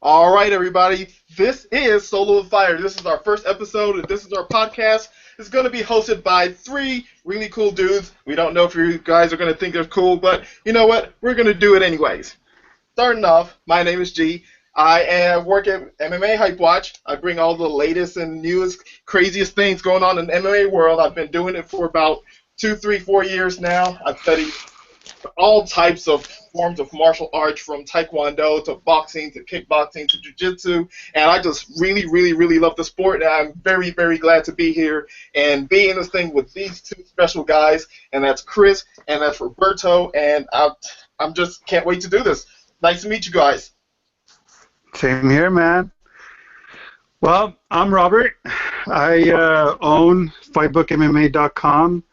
All right, everybody. This is Solo of Fire. This is our first episode, and this is our podcast. It's going to be hosted by three really cool dudes. We don't know if you guys are going to think they're cool, but you know what? We're going to do it anyways. Starting off, my name is G. Work at MMA Hype Watch. I bring all the latest and newest, craziest things going on in the MMA world. I've been doing it for about 2, 3, 4 years now. I've studied all types of forms of martial arts from taekwondo to boxing to kickboxing to jiu-jitsu, and I just really love the sport, and I'm very glad to be here and be in this thing with these two special guys, and that's Chris and that's Roberto, and I'm just can't wait to do this. Nice to meet you guys. Same here, man. Well, I'm Robert. I own fightbookmma.com.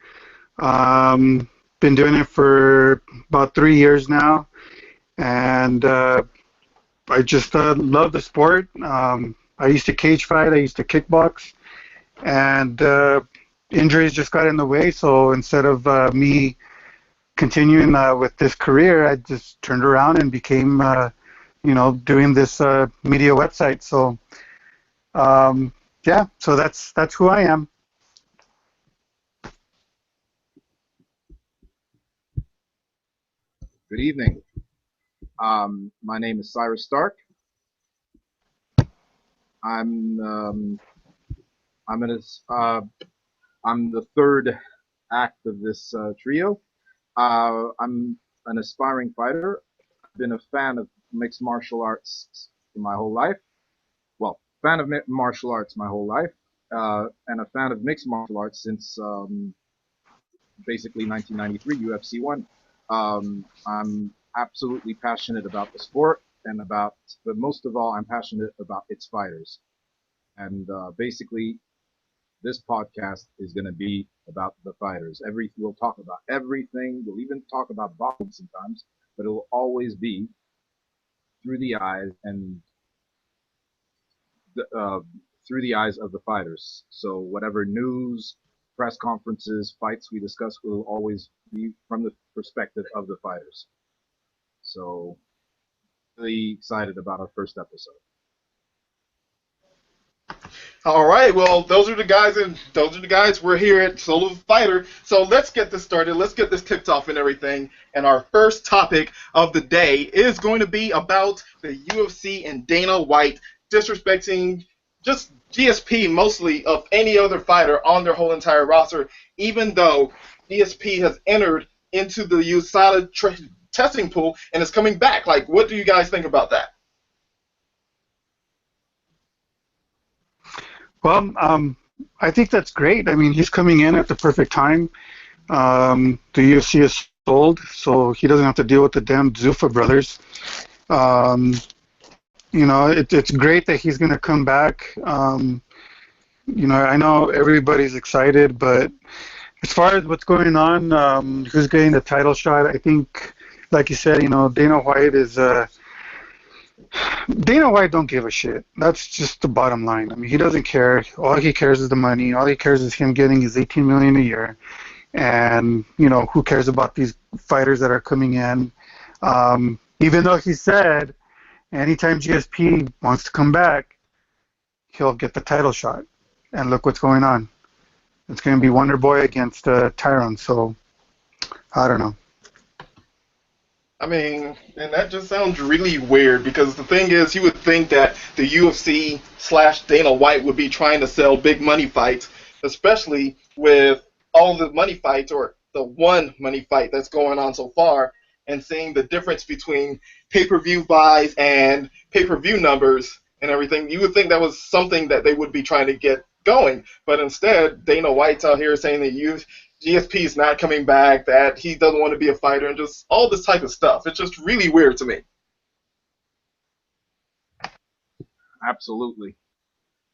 Been doing it for about 3 years now, and I just love the sport. I used to cage fight. I used to kickbox, and injuries just got in the way. So instead of me continuing with this career, I just turned around and became, doing this media website. So. Yeah, so that's who I am. Good evening. My name is Cyrus Stark. I'm I'm in I'm the third act of this trio. I'm an aspiring fighter. I've been a fan of mixed martial arts for my whole life. Well, fan of martial arts my whole life, and a fan of mixed martial arts since basically 1993 UFC 1. I'm absolutely passionate about the sport and but most of all, I'm passionate about its fighters. And basically, this podcast is going to be about the fighters. We'll talk about everything. We'll even talk about boxing sometimes, but it will always be through the eyes and the, uh, through the eyes of the fighters. So whatever news, press conferences, fights we discuss will always be from the perspective of the fighters. So really excited about our first episode. All right, well, those are the guys. We're here at Solo Fighter. So let's get this started. Let's get this kicked off and everything. And our first topic of the day is going to be about the UFC and Dana White disrespecting just GSP mostly of any other fighter on their whole entire roster, even though GSP has entered into the USADA testing pool and is coming back. Like, what do you guys think about that? Well, I think that's great. I mean, he's coming in at the perfect time. The UFC is sold, so he doesn't have to deal with the damn Zuffa brothers. Um, it's great that he's going to come back. I know everybody's excited, but as far as what's going on, who's getting the title shot, I think, like you said, Dana White don't give a shit. That's just the bottom line. I mean, he doesn't care. All he cares is the money. All he cares is him getting his 18 million a year. And who cares about these fighters that are coming in? Even though he said anytime GSP wants to come back, he'll get the title shot. And look what's going on. It's going to be Wonder Boy against Tyrone. So I don't know. I mean, and that just sounds really weird because the thing is, you would think that the UFC slash Dana White would be trying to sell big money fights, especially with all the money fights or the one money fight that's going on so far, and seeing the difference between pay-per-view buys and pay-per-view numbers and everything. You would think that was something that they would be trying to get going, but instead, Dana White's out here saying that GSP is not coming back, that he doesn't want to be a fighter, and just all this type of stuff. It's just really weird to me. Absolutely,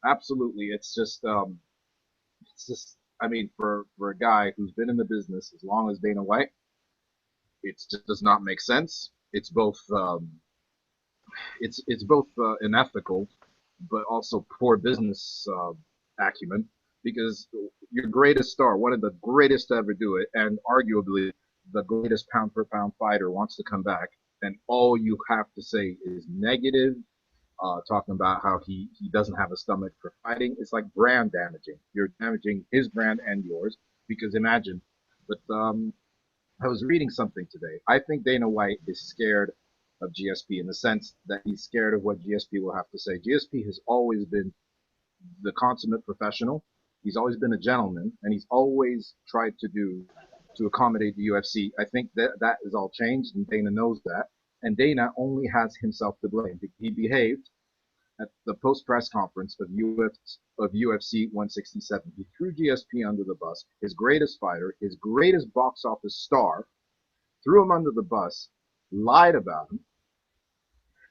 absolutely. It's just. I mean, for a guy who's been in the business as long as Dana White, it just does not make sense. It's both unethical, but also poor business acumen because your greatest star, one of the greatest to ever do it, and arguably the greatest pound for pound fighter wants to come back, and all you have to say is negative, talking about how he doesn't have a stomach for fighting. It's like brand damaging. You're damaging his brand and yours because imagine. But I was reading something today. I think Dana White is scared of GSP in the sense that he's scared of what GSP will have to say. GSP has always been the consummate professional. He's always been a gentleman, and he's always tried to accommodate the UFC. I think that is all changed, and Dana knows that. And Dana only has himself to blame. He behaved at the post press conference of UFC 167. He threw GSP under the bus. His greatest fighter, his greatest box office star, threw him under the bus, lied about him,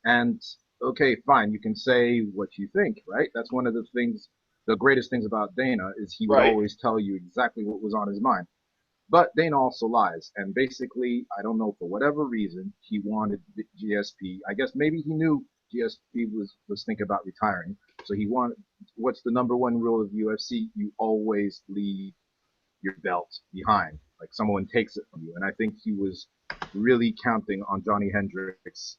and okay, fine, you can say what you think, right? That's one of the things, the greatest things about Dana is he would Right. always tell you exactly what was on his mind. But Dana also lies, and basically, I don't know for whatever reason he wanted GSP. I guess maybe he knew GSP was thinking about retiring, so he wanted. What's the number one rule of UFC? You always leave your belt behind, like someone takes it from you. And I think he was really counting on Johnny Hendricks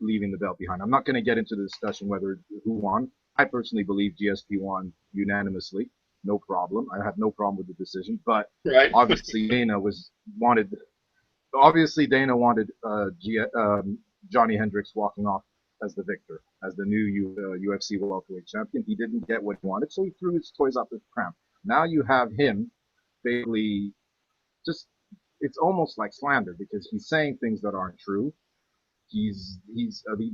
leaving the belt behind. I'm not going to get into the discussion whether who won. I personally believe GSP won unanimously. No problem. I have no problem with the decision. But Right. obviously wanted. Obviously Dana wanted Johnny Hendricks walking off as the victor, as the new UFC welterweight champion. He didn't get what he wanted, so he threw his toys out the pram. Now you have him basically just. It's almost like slander because he's saying things that aren't true. The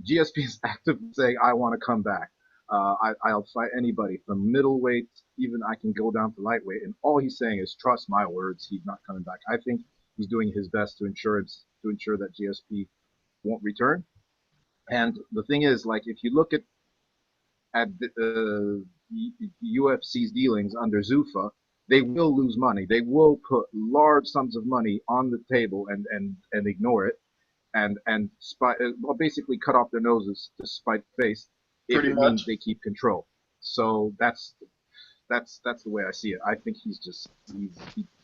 GSP is actively saying, I want to come back. I'll fight anybody from middleweight, even I can go down to lightweight. And all he's saying is, trust my words, he's not coming back. I think he's doing his best to ensure that GSP won't return. And the thing is, like, if you look at the UFC's dealings under Zuffa, they will lose money. They will put large sums of money on the table and ignore it and well, basically cut off their noses to spite the face if Pretty it much. means they keep control. So that's the way I see it. I think he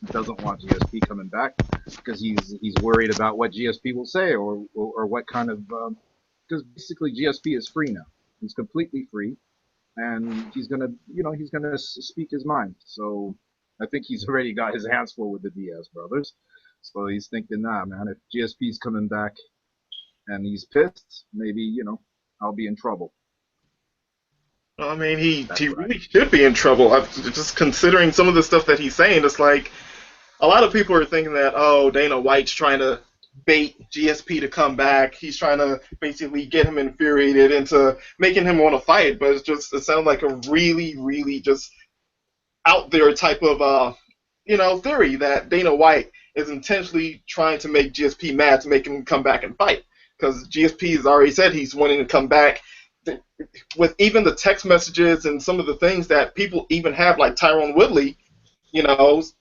doesn't want GSP coming back because he's worried about what GSP will say or what kind of because basically GSP is free now. He's completely free, and he's gonna speak his mind. So I think he's already got his hands full with the Diaz brothers. So he's thinking, nah, man, if GSP's coming back and he's pissed, maybe, I'll be in trouble. I mean, he That's he right. really should be in trouble. Just considering some of the stuff that he's saying, it's like a lot of people are thinking that, oh, Dana White's trying to bait GSP to come back. He's trying to basically get him infuriated into making him want to fight. But it sounds like a really, really just out there type of theory that Dana White is intentionally trying to make GSP mad to make him come back and fight. Because GSP has already said he's wanting to come back. With even the text messages and some of the things that people even have, like Tyrone Woodley,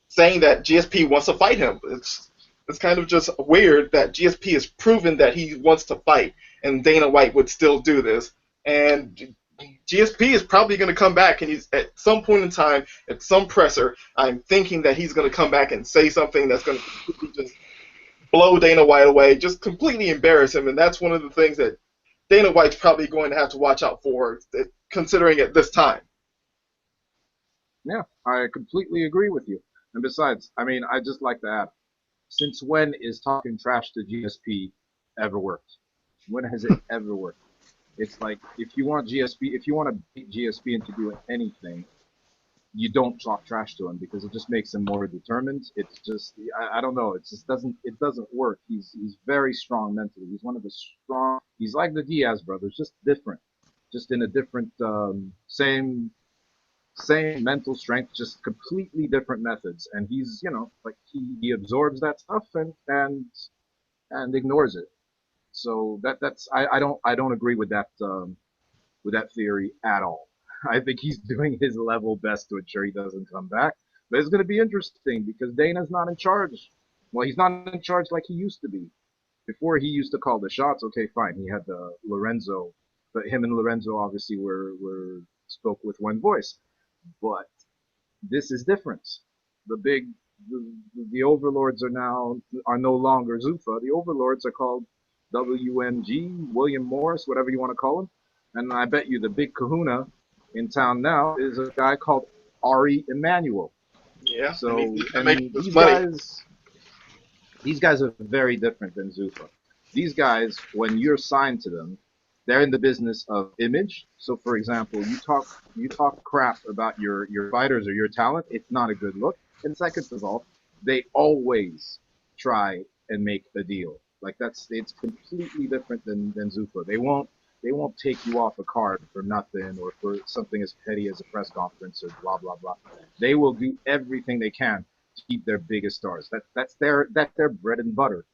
saying that GSP wants to fight him. It's kind of just weird that GSP has proven that he wants to fight, and Dana White would still do this. And GSP is probably going to come back, and he's at some point in time, at some presser, I'm thinking that he's going to come back and say something that's going to just blow Dana White away, just completely embarrass him, and that's one of the things that Dana White's probably going to have to watch out for, considering at this time. Yeah, I completely agree with you. And besides, I mean, I just like to add, since when is talking trash to GSP ever worked? When has it ever worked? It's like if you want to beat GSP into doing anything, you don't talk trash to him because it just makes him more determined. It's just I don't know. It doesn't work. He's very strong mentally. He's one of the strong. He's like the Diaz brothers, just different, just in a different same mental strength, just completely different methods. And he's like he absorbs that stuff and ignores it. So that's I don't agree with that theory at all. I think he's doing his level best to ensure he doesn't come back. But it's going to be interesting because Dana's not in charge. Well, he's not in charge like he used to be. Before he used to call the shots. Okay, fine. He had Lorenzo, but him and Lorenzo obviously were spoke with one voice. But this is different. The big the overlords are no longer Zuffa. The overlords are called WMG, William Morris, whatever you want to call him, And I bet you the big kahuna in town now is a guy called Ari Emanuel. Yeah, and he's So, making and this money. these guys are very different than Zuffa. These guys, when you're signed to them, they're in the business of image. So, for example, you talk crap about your fighters or your talent, it's not a good look. And second of all, they always try and make a deal. Like it's completely different than Zuffa. They won't take you off a card for nothing or for something as petty as a press conference or blah blah blah. They will do everything they can to keep their biggest stars. That's their bread and butter.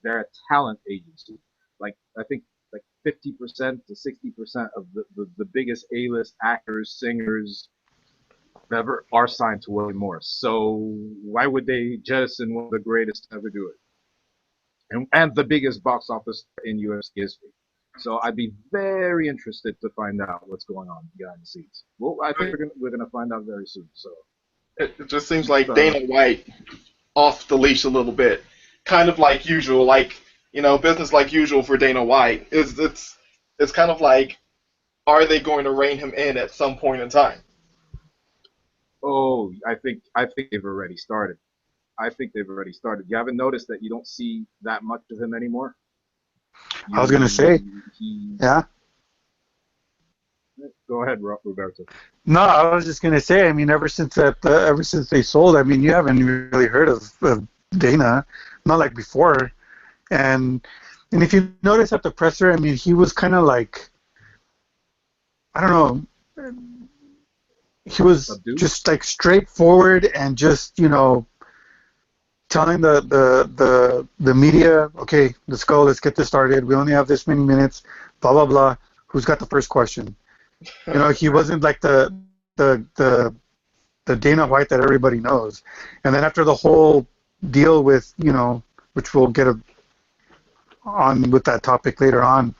They're a talent agency. Like I think like 50% to 60% of the biggest A-list actors, singers ever are signed to William Morris. So why would they jettison one of the greatest to ever do it? And the biggest box office in UFC history. So I'd be very interested to find out what's going on behind the scenes. Well, I think we're gonna find out very soon. So It just seems keep like Dana White off the leash a little bit, kind of like usual, like business like usual for Dana White. It's kind of like, are they going to rein him in at some point in time? oh, I think they've already started. I think they've already started. You haven't noticed that you don't see that much of him anymore. I was gonna say, He. yeah. Go ahead, Roberto. No, I was just gonna say. I mean, ever since they sold, I mean, you haven't really heard of Dana, not like before. And if you notice at the presser, I mean, he was kind of like, I don't know, he was Subdued? just like straightforward and just telling the media, okay, let's go, let's get this started. We only have this many minutes, blah blah blah. Who's got the first question? He wasn't like the Dana White that everybody knows. And then after the whole deal with which we'll get on with that topic later on,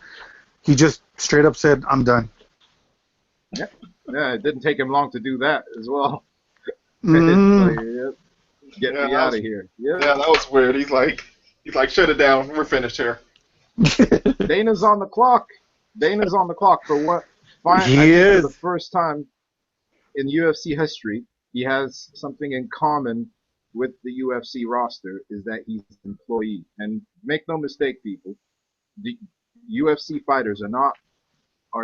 he just straight up said, "I'm done." Yeah, yeah. It didn't take him long to do that as well. It's Mm, like, yep, get Yeah, me out of here. Yep. yeah, that was weird. He's like, shut it down. We're finished here. Dana's on the clock. Dana's on the clock for what? Fine. I he think for the is. first time in UFC history, he has something in common with the UFC roster is that he's an employee. And make no mistake, people, the UFC fighters are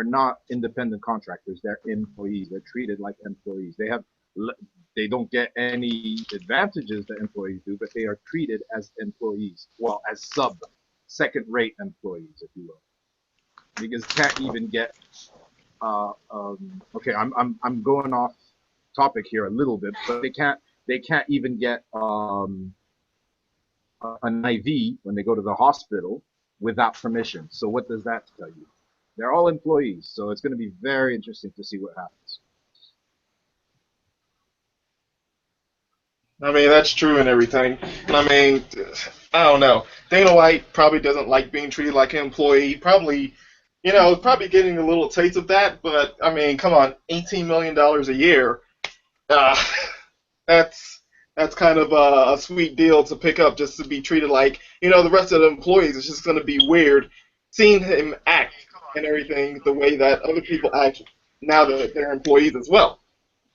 not independent contractors. They're employees. They're treated like employees. They don't get any advantages that employees do, but they are treated as employees. Well, as second-rate employees, if you will, because they can't even get. Okay, I'm going off topic here a little bit, but they can't even get an IV when they go to the hospital without permission. So what does that tell you? They're all employees, so it's going to be very interesting to see what happens. I mean, that's true and everything. I mean, I don't know. Dana White probably doesn't like being treated like an employee. Probably, probably getting a little taste of that. But I mean, come on, $18 million a year. Uh, that's that's kind of a sweet deal to pick up just to be treated like the rest of the employees. It's just going to be weird seeing him act and everything the way that other people act now that they're employees as well.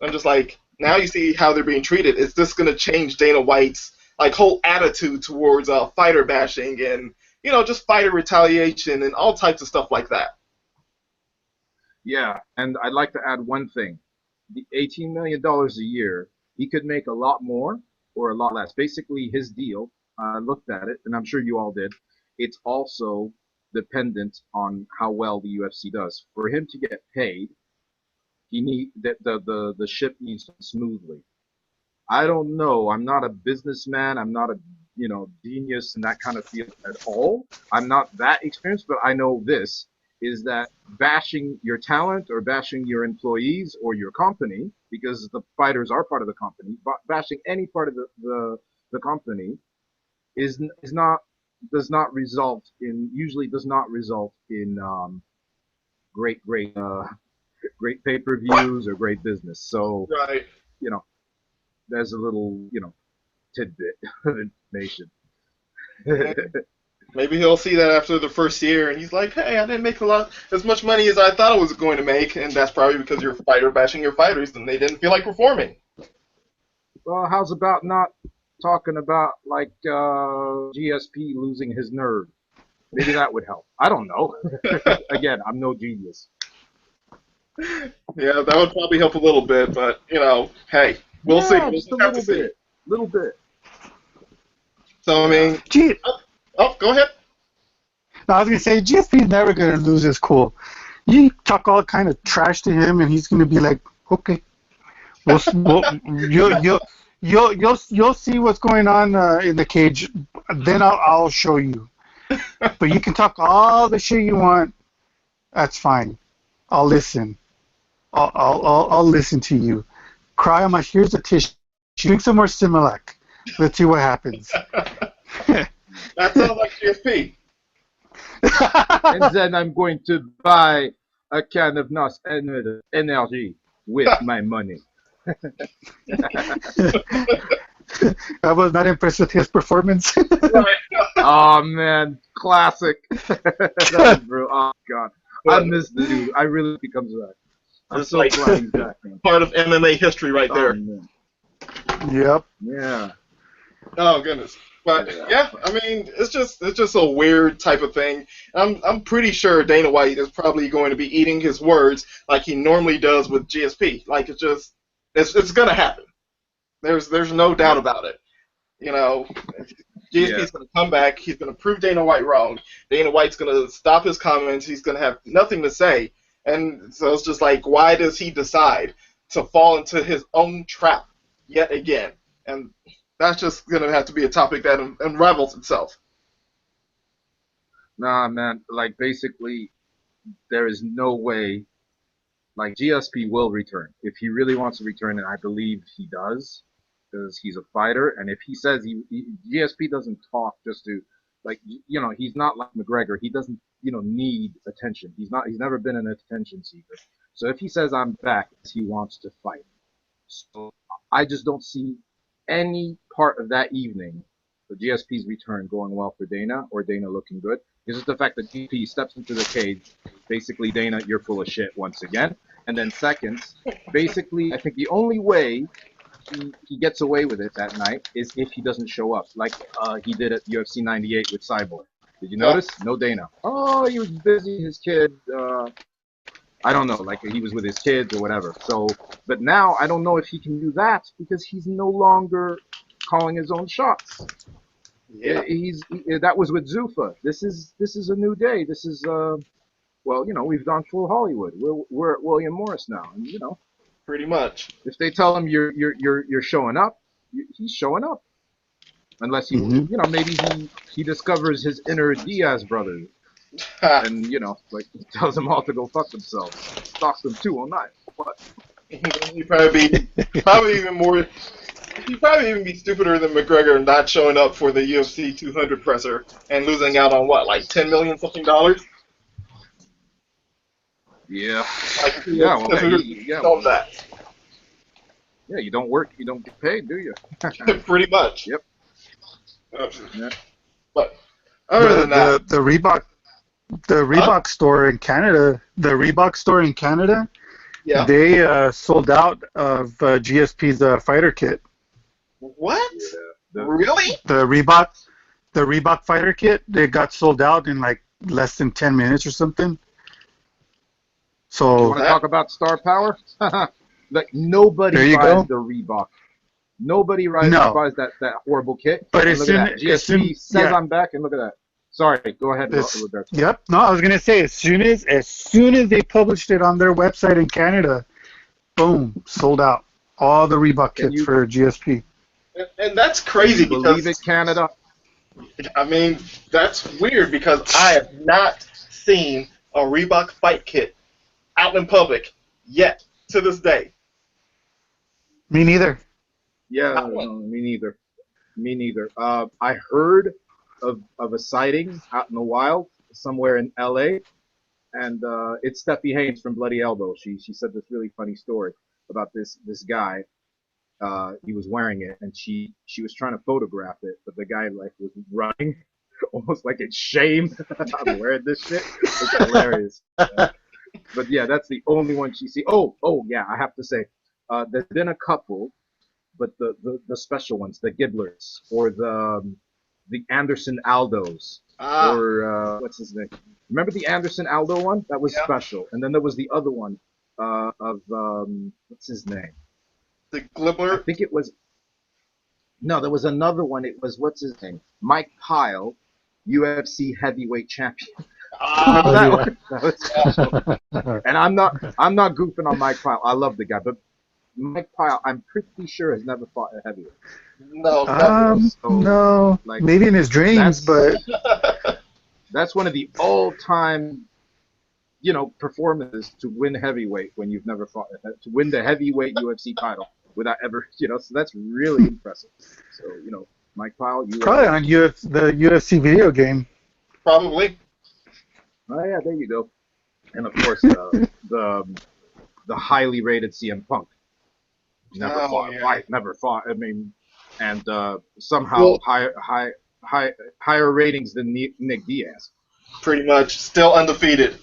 I'm just like, now you see how they're being treated. Is this going to change Dana White's like whole attitude towards fighter bashing and just fighter retaliation and all types of stuff like that? Yeah, and I'd like to add one thing. The $18 million a year, he could make a lot more or a lot less. Basically, his deal, I looked at it, and I'm sure you all did. It's also dependent on how well the UFC does. For him to get paid, he need that the ship needs to run smoothly. I don't know. I'm not a businessman. I'm not a genius in that kind of field at all. I'm not that experienced, but I know this is that bashing your talent or bashing your employees or your company, because the fighters are part of the company, but bashing any part of the company is not does not result in usually does not result in great pay-per-views or great business. So Right. you know there's a little tidbit of information. Maybe he'll see that after the first year, and he's like, "Hey, I didn't make as much money as I thought I was going to make," and that's probably because you're fighter bashing your fighters, and they didn't feel like performing. Well, how's about not talking about like GSP losing his nerve? Maybe that would help. I don't know. Again, I'm no genius. Yeah, that would probably help a little bit, but hey, we'll see. Yeah, We'll just just a have to little see. bit. Little bit. So I Yeah. mean, Gee, go ahead. no, I was gonna say GSP is never gonna lose his cool. You talk all kind of trash to him, and he's gonna be like, okay, we'll you'll see what's going on in the cage. Then I'll show you. But you can talk all the shit you want. That's fine. I'll listen. I'll listen to you. Cry on my. Here's a tissue. Drink some more Similac. Let's see what happens. That sounds like GSP. And then I'm going to buy a can of NOS energy with my money. I was not impressed with his performance. Right. Oh man, classic. That was bro. Oh god, I miss the dude. I really hope he comes back. I'm Just so like glad he's back, man. part of MMA history right Oh there. man, Yep. yeah. Oh goodness. But yeah, I mean, it's just a weird type of thing. I'm pretty sure Dana White is probably going to be eating his words like he normally does with GSP. Like it's gonna happen. There's no doubt about it. Yeah. GSP's gonna come back. He's gonna prove Dana White wrong. Dana White's gonna stop his comments. He's gonna have nothing to say. And so it's just like, why does he decide to fall into his own trap yet again? And that's just going to have to be a topic that unravels itself. Nah, man. Like basically, there is no way. Like GSP will return if he really wants to return, and I believe he does, because he's a fighter. And if he says GSP doesn't talk just to, like, he's not like McGregor. He doesn't, need attention. He's not. He's never been an attention seeker. So if he says I'm back, he wants to fight. So I just don't see any part of that evening, the GSP's return, going well for Dana or Dana looking good. It's just the fact that GP steps into the cage, basically, Dana, you're full of shit once again. And then second, basically, I think the only way he gets away with it that night is if he doesn't show up, like he did at UFC 98 with Cyborg. Did you Yeah. notice? No Dana. Oh, he was busy, his kid. I don't know, like he was with his kids or whatever. So, but now I don't know if he can do that because he's no longer calling his own shots. Yeah. That was with Zuffa. This is a new day. This is well, we've gone full Hollywood. We're at William Morris now, and Pretty much. if they tell him you're showing up, he's showing up. Unless Mhm. maybe he discovers his inner Diaz brother, and like tells them all to go fuck themselves. Stalks them too all night. What? He'd probably even more. He'd probably even be stupider than McGregor not showing up for the UFC 200 presser and losing out on what, like $10 million something dollars? Yeah. Like, Yeah. Well, yeah, that. yeah. You don't work, you don't get paid, do you? Pretty much. Yep. Yeah. But other than that, The Reebok store in Canada, yeah. they sold out of GSP's fighter kit. What? Yeah. Really? The Reebok fighter kit, they got sold out in like less than 10 minutes or something. You So want to talk about star power? Like nobody there you buys go. the Reebok. Nobody No, buys that horrible kit. but And as look soon at that. as GSP soon says yeah, I'm back, and look at that. Sorry, go ahead, Roberto. yep. No, I was gonna say as soon as they published it on their website in Canada, boom, sold out. All the Reebok Can kits you for GSP. And that's can crazy you believe because, it, Canada? I mean, that's weird because I have not seen a Reebok fight kit out in public yet to this day. Me neither. Yeah, Not one. no, me neither. Me neither. I heard of a sighting out in the wild somewhere in L.A. and it's Steffi Haynes from Bloody Elbow. She said this really funny story about this guy. He was wearing it, and she was trying to photograph it, but the guy like was running, almost like it's shame. I'm wearing this shit. It's hilarious. But yeah, that's the only one she see. Oh yeah, I have to say, there's been a couple, but the special ones, the Gibblers or the Anderson Aldos Ah, or what's his name? Remember the Anderson Aldo one? That was yeah. special. And then there was the other one of what's his name? The I Glibbler. think it was no, there was another one. It was what's his name? Mike Pyle, UFC heavyweight champion. Remember Ah, Oh that yeah. one? That was special. And I'm not goofing on Mike Pyle. I love the guy, but Mike Pyle, I'm pretty sure has never fought a heavyweight. no, never. So No, like maybe in his dreams, that's but that's one of the all-time performances to win heavyweight when you've never fought to win the heavyweight UFC title without ever so that's really impressive. So Mike Pyle, it's you probably on the UFC video game. Probably. oh yeah, there you go. And of course the highly rated CM Punk never Oh fought a yeah. fight, never fought. I mean, and somehow Still, higher ratings than Nick Diaz. pretty much, still undefeated.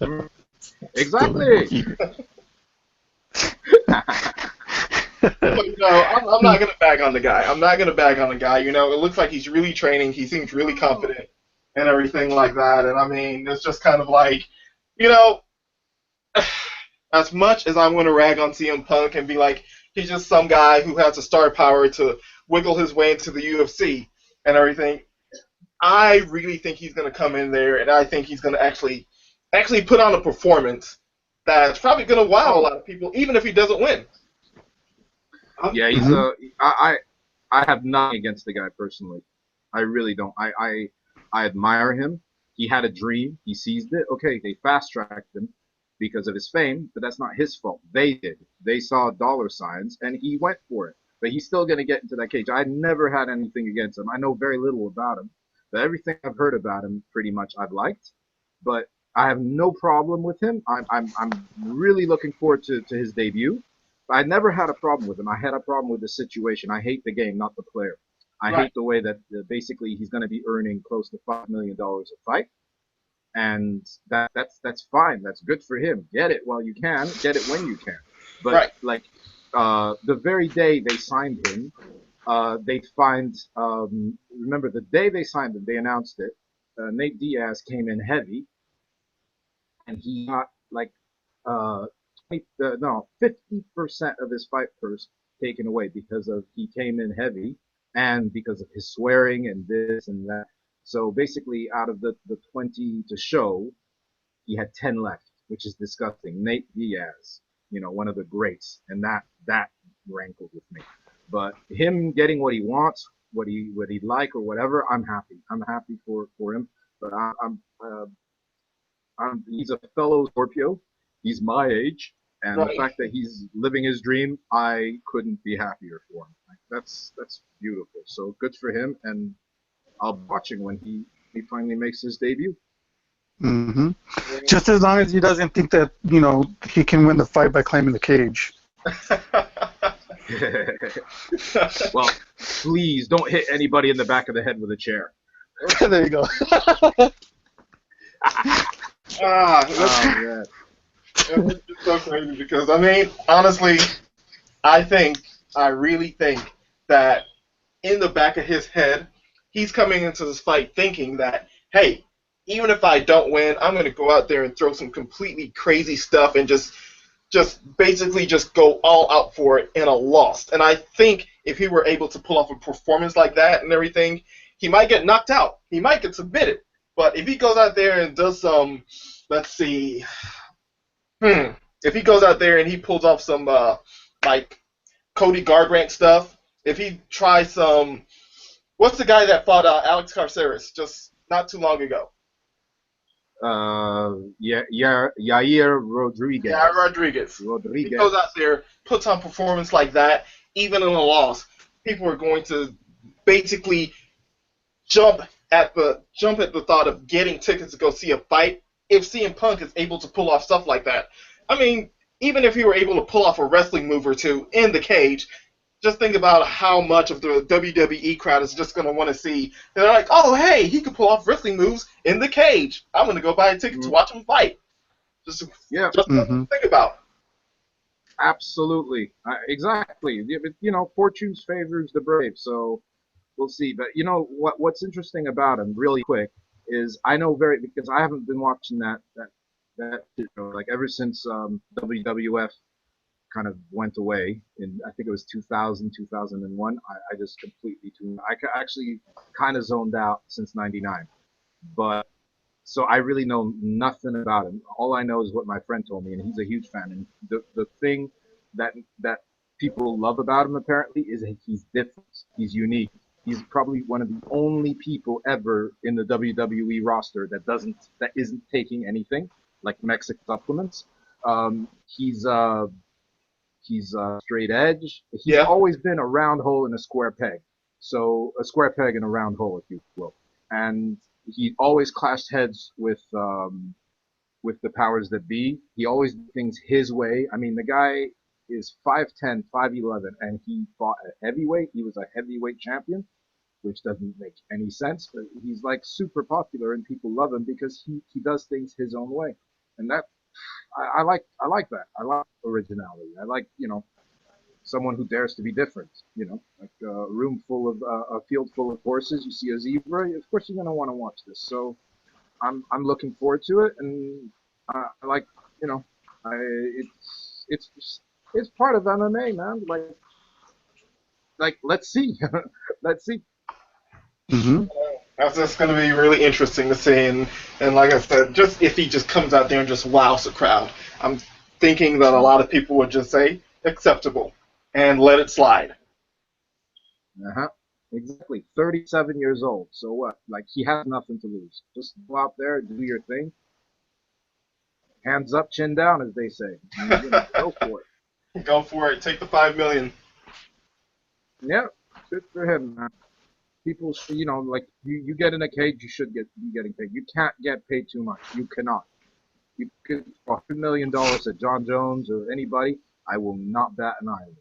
Mm, exactly. But I'm not gonna bag on the guy. I'm not gonna bag on the guy. It looks like he's really training. He seems really confident and everything like that. And I mean, it's just kind of like, you know, as much as I'm gonna rag on CM Punk and be like, he's just some guy who has the star power to wiggle his way into the UFC and everything. I really think he's gonna come in there, and I think he's gonna actually put on a performance that's probably gonna wow a Oh lot of people, even if he doesn't win. yeah, he's Mhm. I have nothing against the guy personally. I really don't. I admire him. He had a dream. He seized it. Okay, they fast tracked him because of his fame, but that's not his fault. They did. They saw dollar signs and he went for it. But he's still going to get into that cage. I never had anything against him. I know very little about him, but everything I've heard about him, pretty much I've liked. But I have no problem with him. I'm really looking forward to his debut. I never had a problem with him. I had a problem with the situation. I hate the game, not the player. I Right. hate the way that basically he's going to be earning close to $5 million a fight, and that's fine. That's good for him. Get it while you can. Get it when you can. But Right. like the very day they signed him, they find remember the day they signed him, they announced it. Nate Diaz came in heavy, and he got like uh, 50% of his fight purse taken away because of he came in heavy and because of his swearing and this and that. So basically, out of the 20 to show, he had 10 left, which is disgusting. Nate Diaz, one of the greats, and that rankled with me. But him getting what he wants, what he'd like or whatever, I'm happy. I'm happy for him. But he's a fellow Scorpio. He's my age, and the Right. fact that he's living his dream, I couldn't be happier for him. Like, that's beautiful. So good for him, and I'll be watching when he finally makes his debut. Hmm. Just as long as he doesn't think that he can win the fight by climbing the cage. Well, please don't hit anybody in the back of the head with a chair. There you go. That's Oh man. it's so crazy because I mean, honestly, I really think that in the back of his head, he's coming into this fight thinking that, hey, even if I don't win, I'm going to go out there and throw some completely crazy stuff and just basically just go all out for it in a loss. And I think if he were able to pull off a performance like that and everything, he might get knocked out. He might get submitted. But if he goes out there and does some, let's see, if he goes out there and he pulls off some like Cody Garbrandt stuff, if he tries some, what's the guy that fought Alex Carceres just not too long ago? Yeah, Yair Rodriguez. Yeah, Rodriguez. He goes out there, puts on performance like that, even in a loss, people are going to basically jump at the thought of getting tickets to go see a fight if CM Punk is able to pull off stuff like that. I mean, even if he were able to pull off a wrestling move or two in the cage, just think about how much of the WWE crowd is just going to want to see. They're like, oh, hey, he can pull off wrestling moves in the cage. I'm going to go buy a ticket to watch him fight. Yeah, Just think about. absolutely, exactly. Fortune favors the brave, so we'll see. But what's interesting about him, really quick, is I know because I haven't been watching that show like ever since WWF kind of went away in, I think it was 2000, 2001. I just completely tuned. I actually kind of zoned out since '99, but so I really know nothing about him. All I know is what my friend told me, and he's a huge fan. And the thing that people love about him apparently is that he's different. He's unique. He's probably one of the only people ever in the WWE roster that isn't taking anything like Mexican supplements. He's straight edge. He's Yeah. always been a round hole in a square peg. So a square peg in a round hole, if you will. And he always clashed heads with the powers that be. He always did things his way. I mean, the guy is 5'10", 5'11", and he fought a heavyweight. He was a heavyweight champion, which doesn't make any sense, but he's like super popular and people love him because he does things his own way. And that I like that. I like originality. I like, someone who dares to be different, like a room full of a field full of horses. You see a zebra, of course you're going to want to watch this. So I'm looking forward to it, and I like, I it's part of MMA, man. Like let's see, let's see. Mm-hmm. That's just going to be really interesting to see. And like I said, just if he just comes out there and just wows the crowd, I'm thinking that a lot of people would just say acceptable and let it slide. Uh-huh. Exactly. 37 years old. So what? Like, he has nothing to lose. Just go out there, do your thing. Hands up, chin down, as they say. Go for it. Go for it. Take the $5 million. Yeah, good for him, man. People, like, you get in a cage, you should be getting paid. You can't get paid too much. You cannot. You could $100 million at John Jones or anybody, I will not bat an eyelid.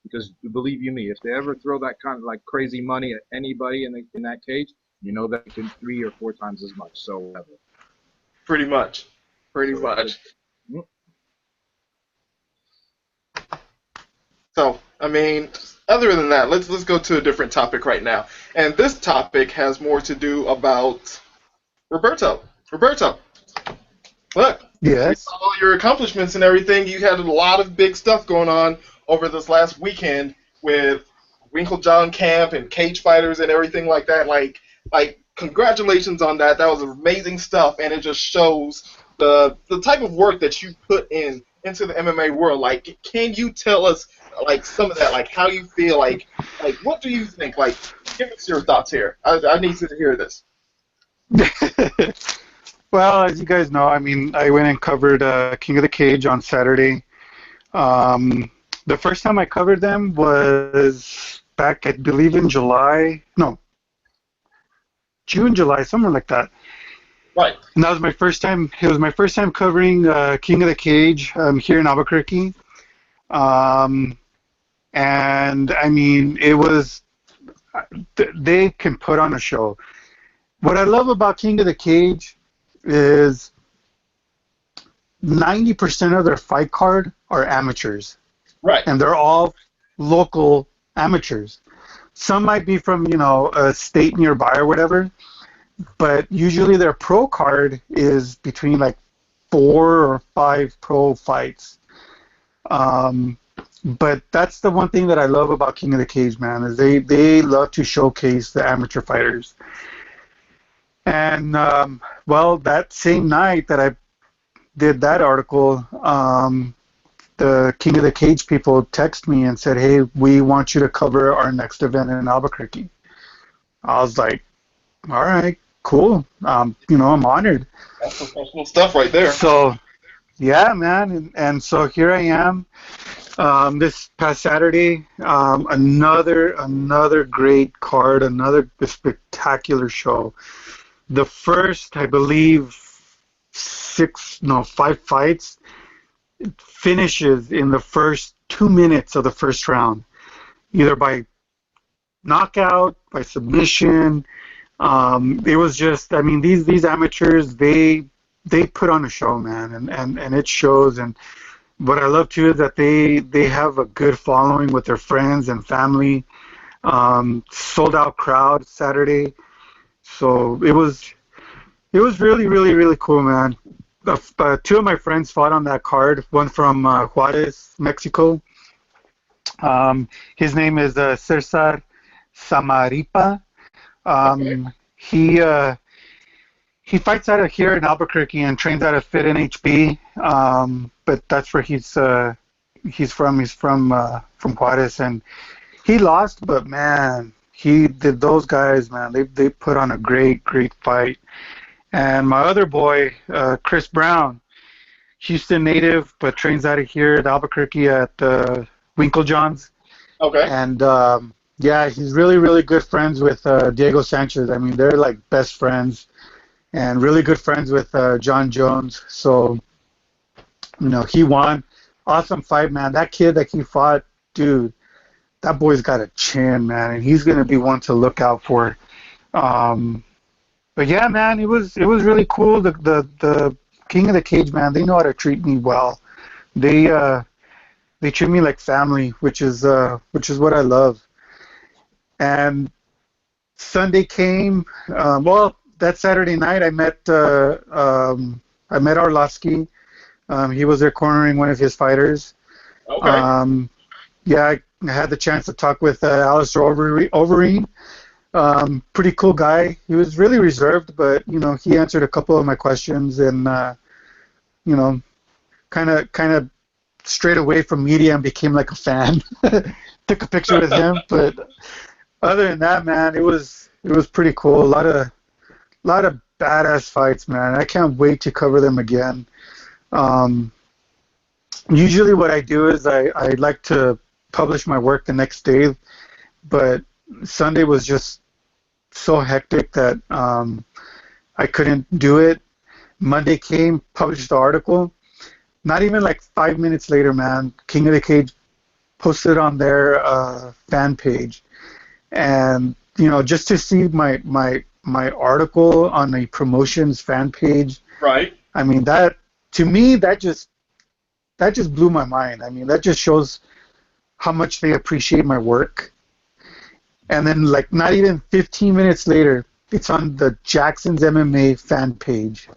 Because believe you me, if they ever throw that kind of like crazy money at anybody in that cage, you know that it can 3 or 4 times as much. So whatever. Pretty much. Pretty much. So, I mean, other than that, let's go to a different topic right now. And this topic has more to do about Roberto. Roberto, look. Yes. With all your accomplishments and everything, you had a lot of big stuff going on over this last weekend with Winklejohn Camp and cage fighters and everything like that. Like, congratulations on that. That was amazing stuff, and it just shows the type of work that you put into the MMA world. Like, can you tell us like some of that? Like, how you feel? Like what do you think? Like, give us your thoughts here. I need to hear this. Well, as you guys know, I mean, I went and covered King of the Cage on Saturday. The first time I covered them was back, I believe, in June, July, somewhere like that. Right. And that was my first time. It was my first time covering King of the Cage here in Albuquerque. And I mean, it was. They can put on a show. What I love about King of the Cage is 90% of their fight card are amateurs. Right. And they're all local amateurs. Some might be from, a state nearby or whatever, but usually their pro card is between like 4 or 5 pro fights. But that's the one thing that I love about King of the Cage, man, is they love to showcase the amateur fighters. And, well, that same night that I did that article, the King of the Cage people text me and said, hey, we want you to cover our next event in Albuquerque. I was like, all right, cool. I'm honored. That's professional stuff right there. So, yeah, man. And so here I am. This past Saturday, another great card, another spectacular show. The first, I believe, 5 fights finishes in the first 2 minutes of the first round. either by knockout, by submission. It was just, I mean, these amateurs, they put on a show, man, and it shows. And what I love too is that they have a good following with their friends and family. Sold out crowd Saturday, so it was really really really cool, man. Two of my friends fought on that card. One from Juarez, Mexico. His name is Cesar Samaripa. Okay. He fights out of here in Albuquerque and trains out of Fit NHB. But that's where he's from. He's from Juarez, and he lost. But man, he did those guys, man. They put on a great fight. And my other boy, Chris Brown, Houston native, but trains out of here at Albuquerque at Winklejohn's. Okay. And yeah, he's really, really good friends with Diego Sanchez. I mean, they're like best friends and really good friends with John Jones. So, he won. Awesome fight, man. That kid that he fought, dude, that boy's got a chin, man, and he's going to be one to look out for. But yeah, man, it was really cool. The King of the Cage, man, they know how to treat me well. They treat me like family, which is what I love. And Sunday came. Well, that Saturday night, I met Arlovsky. He was there cornering one of his fighters. Okay. Yeah, I had the chance to talk with Alistair Overeem. Pretty cool guy. He was really reserved, but he answered a couple of my questions, and kind of strayed away from media and became like a fan. Took a picture with him, but other than that, man, it was pretty cool. A lot of badass fights, man. I can't wait to cover them again. Usually, what I do is I like to publish my work the next day, but Sunday was just so hectic that I couldn't do it. Monday came, published the article. Not even like 5 minutes later, man, King of the Cage posted on their fan page, and just to see my article on a promotions fan page. Right. I mean, that to me that just blew my mind. I mean, that just shows how much they appreciate my work. And then, like, not even 15 minutes later, it's on the Jackson's MMA fan page.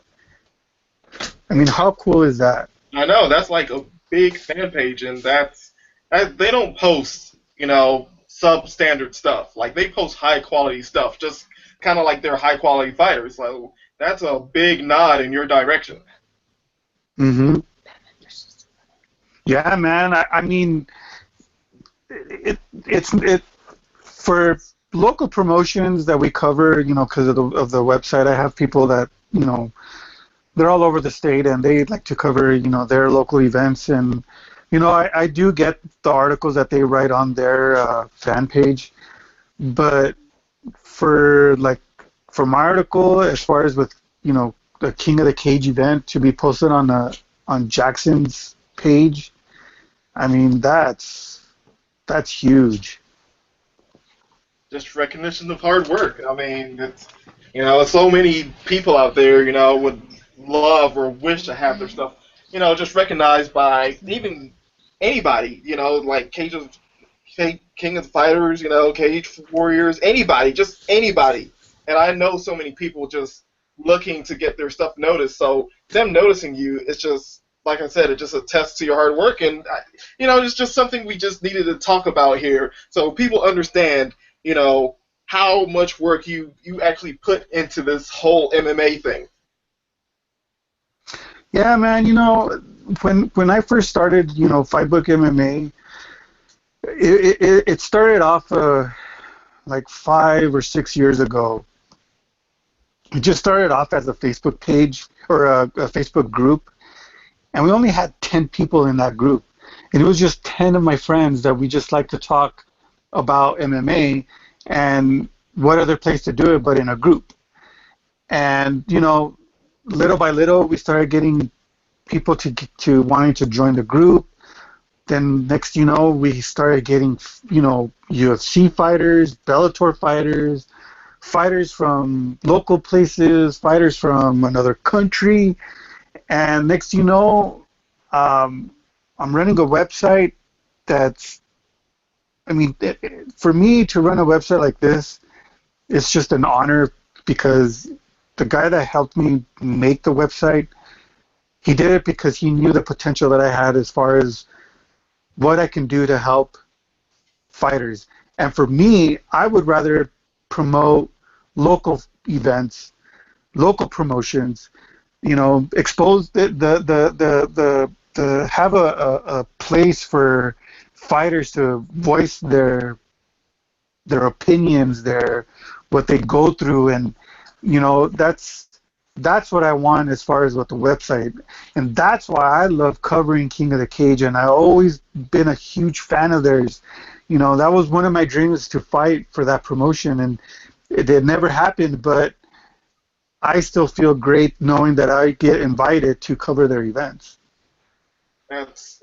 I mean, how cool is that? I know that's like a big fan page, and they don't post substandard stuff. Like, they post high quality stuff, just kind of like they're high quality fighters. So that's a big nod in your direction. Mm-hmm. Yeah, man. I mean, it's for local promotions that we cover, because of the website. I have people that they're all over the state, and they like to cover their local events. And I do get the articles that they write on their fan page, but for my article, as far as with the King of the Cage event to be posted on Jackson's page, I mean, that's huge. Just recognition of hard work. I mean, it's so many people out there, would love or wish to have their stuff, just recognized by even anybody, like King of the Fighters, Cage Warriors, anybody, just anybody. And I know so many people just looking to get their stuff noticed. So them noticing you, it's just, like I said, it just attests to your hard work. And, it's just something we just needed to talk about here so people understand, how much work you actually put into this whole MMA thing. Yeah, man. When I first started, Fight Book MMA, it started off like 5 or 6 years ago. It just started off as a Facebook page or a Facebook group, and we only had 10 people in that group, and it was just 10 of my friends that we just like to talk about MMA, and what other place to do it but in a group. And little by little, we started getting people to wanting to join the group. then next you know, we started getting, you know, UFC fighters, Bellator fighters, fighters from local places, fighters from another country, and next you know, I'm running a website that's, I mean, for me to run a website like this, it's just an honor because the guy that helped me make the website, he did it because he knew the potential that I had as far as what I can do to help fighters. And for me, I would rather promote local events, local promotions, you know, expose the have a place for fighters to voice their opinions, their what they go through, and you know, that's what I want as far as with the website, and that's why I love covering King of the Cage, and I've always been a huge fan of theirs. You know, that was one of my dreams to fight for that promotion, and it never happened, but I still feel great knowing that I get invited to cover their events. That's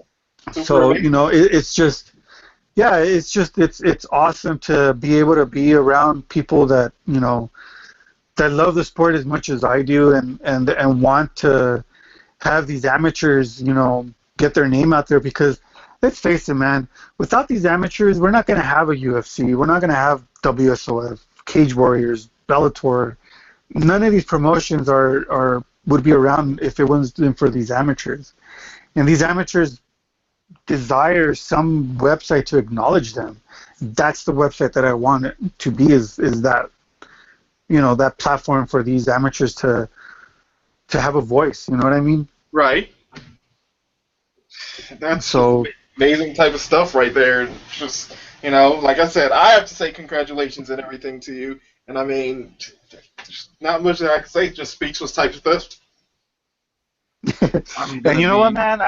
super So, amazing. you know, it's just, yeah, it's awesome to be able to be around people that, you know, that love the sport as much as I do, and want to have these amateurs, you know, get their name out there, because let's face it, man, without these amateurs, we're not going to have a UFC, we're not going to have WSOF, Cage Warriors, Bellator. None of these promotions are would be around if it wasn't for these amateurs. And these amateurs desire some website to acknowledge them. That's the website that I want it to be, is that, you know, that platform for these amateurs to have a voice, you know what I mean? Right. That's So amazing type of stuff right there. Just, you know, like I said, I have to say congratulations and everything to you. And I mean, not much that I can say, just speechless type of stuff. I'm and gonna you know what, be. man,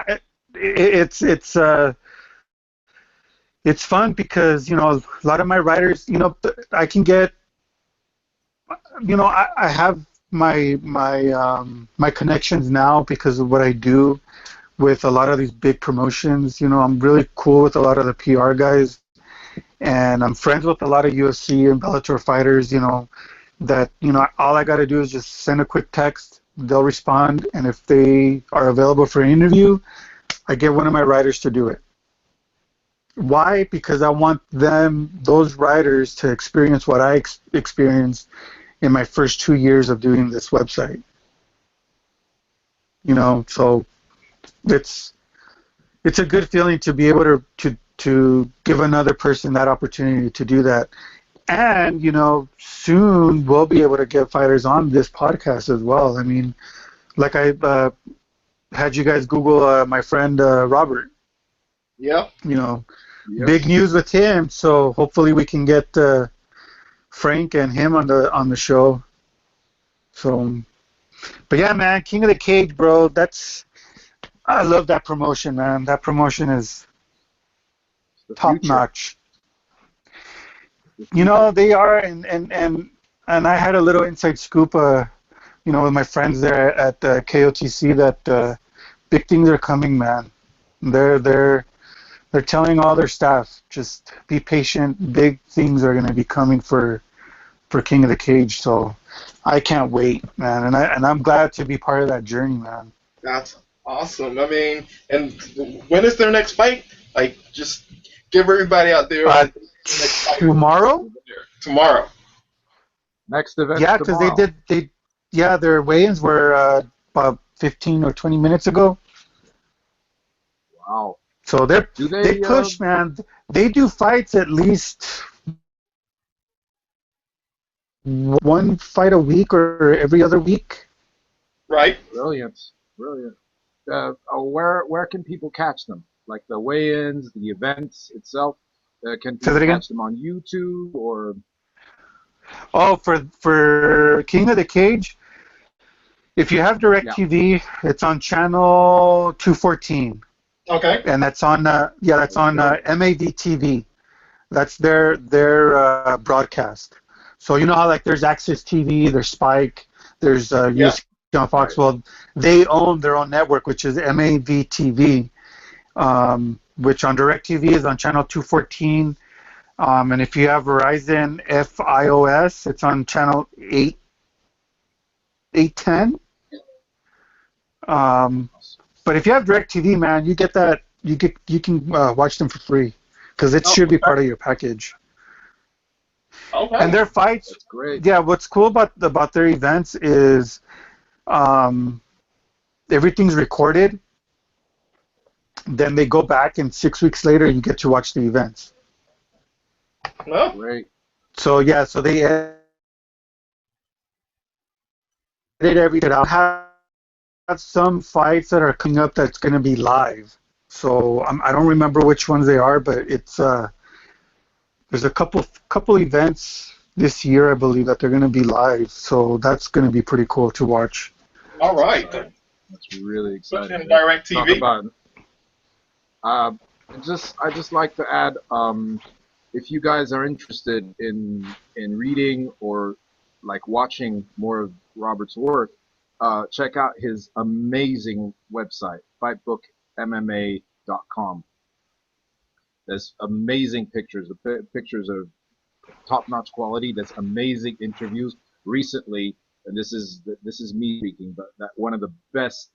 it's fun because, you know, a lot of my writers, you know, I can get, you know, I have my connections now because of what I do with a lot of these big promotions. You know, I'm really cool with a lot of the PR guys, and I'm friends with a lot of UFC and Bellator fighters. You know, that, you know, all I got to do is just send a quick text, they'll respond, and if they are available for an interview, I get one of my writers to do it. Why? Because I want those writers, to experience what I experienced in my first 2 years of doing this website. You know, so it's a good feeling to be able to give another person that opportunity to do that. And, you know, soon we'll be able to get fighters on this podcast as well. I mean, like I had you guys Google my friend Robert. Yeah. You know, big Yes. news with him. So hopefully we can get Frank and him on the show. So, but yeah, man, King of the Cage, bro. I love that promotion, man. That promotion is It's the top future. notch. The You future. know, they are, and I had a little inside scoop, you know, with my friends there at KOTC, that big things are coming, man. They're telling all their staff, just be patient. Big things are going to be coming for King of the Cage. So I can't wait, man, and I'm glad to be part of that journey, man. That's awesome. I mean, and when is their next fight? Like, just give everybody out there Uh, the next fight tomorrow? tomorrow. Next event's Yeah, because tomorrow. yeah, their weigh-ins were about 15 or 20 minutes ago. Wow. So Do they they? push, man. They do fights at least one fight a week or every other week. Right? Brilliant. Brilliant. Where can people catch them? Like the weigh-ins, the events itself. Can Say people that again. catch them on YouTube or? Oh, for King of the Cage, if you have Yeah. DirecTV, it's on channel 214, Okay. and that's on that's on Okay. MAV That's their broadcast. So you know how, like, there's Access TV, there's Spike, there's Yeah. UFC on Fox. Right. Well, they own their own network, which is MAV TV. which on DirecTV is on channel 214. And if you have Verizon FiOS, it's on channel 810. But if you have DirecTV, man, you get that. You can watch them for free because it should be part of your package. Okay. And their fights, That's great. yeah. What's cool about their events is everything's recorded. Then they go back, and 6 weeks later, you get to watch the events. Well, Great. So yeah, so they edit everything. I'll have some fights that are coming up that's going to be live. So I don't remember which ones they are, but it's there's a couple events this year, I believe, that they're going to be live. So that's going to be pretty cool to watch. all right. That's really exciting. Pushing direct Talk TV. about it. I just like to add, if you guys are interested in reading or like watching more of Robert's work, check out his amazing website, fightbookmma.com. There's amazing pictures. The pictures are top-notch quality. There's amazing interviews. Recently, and this is me speaking, but that one of the best,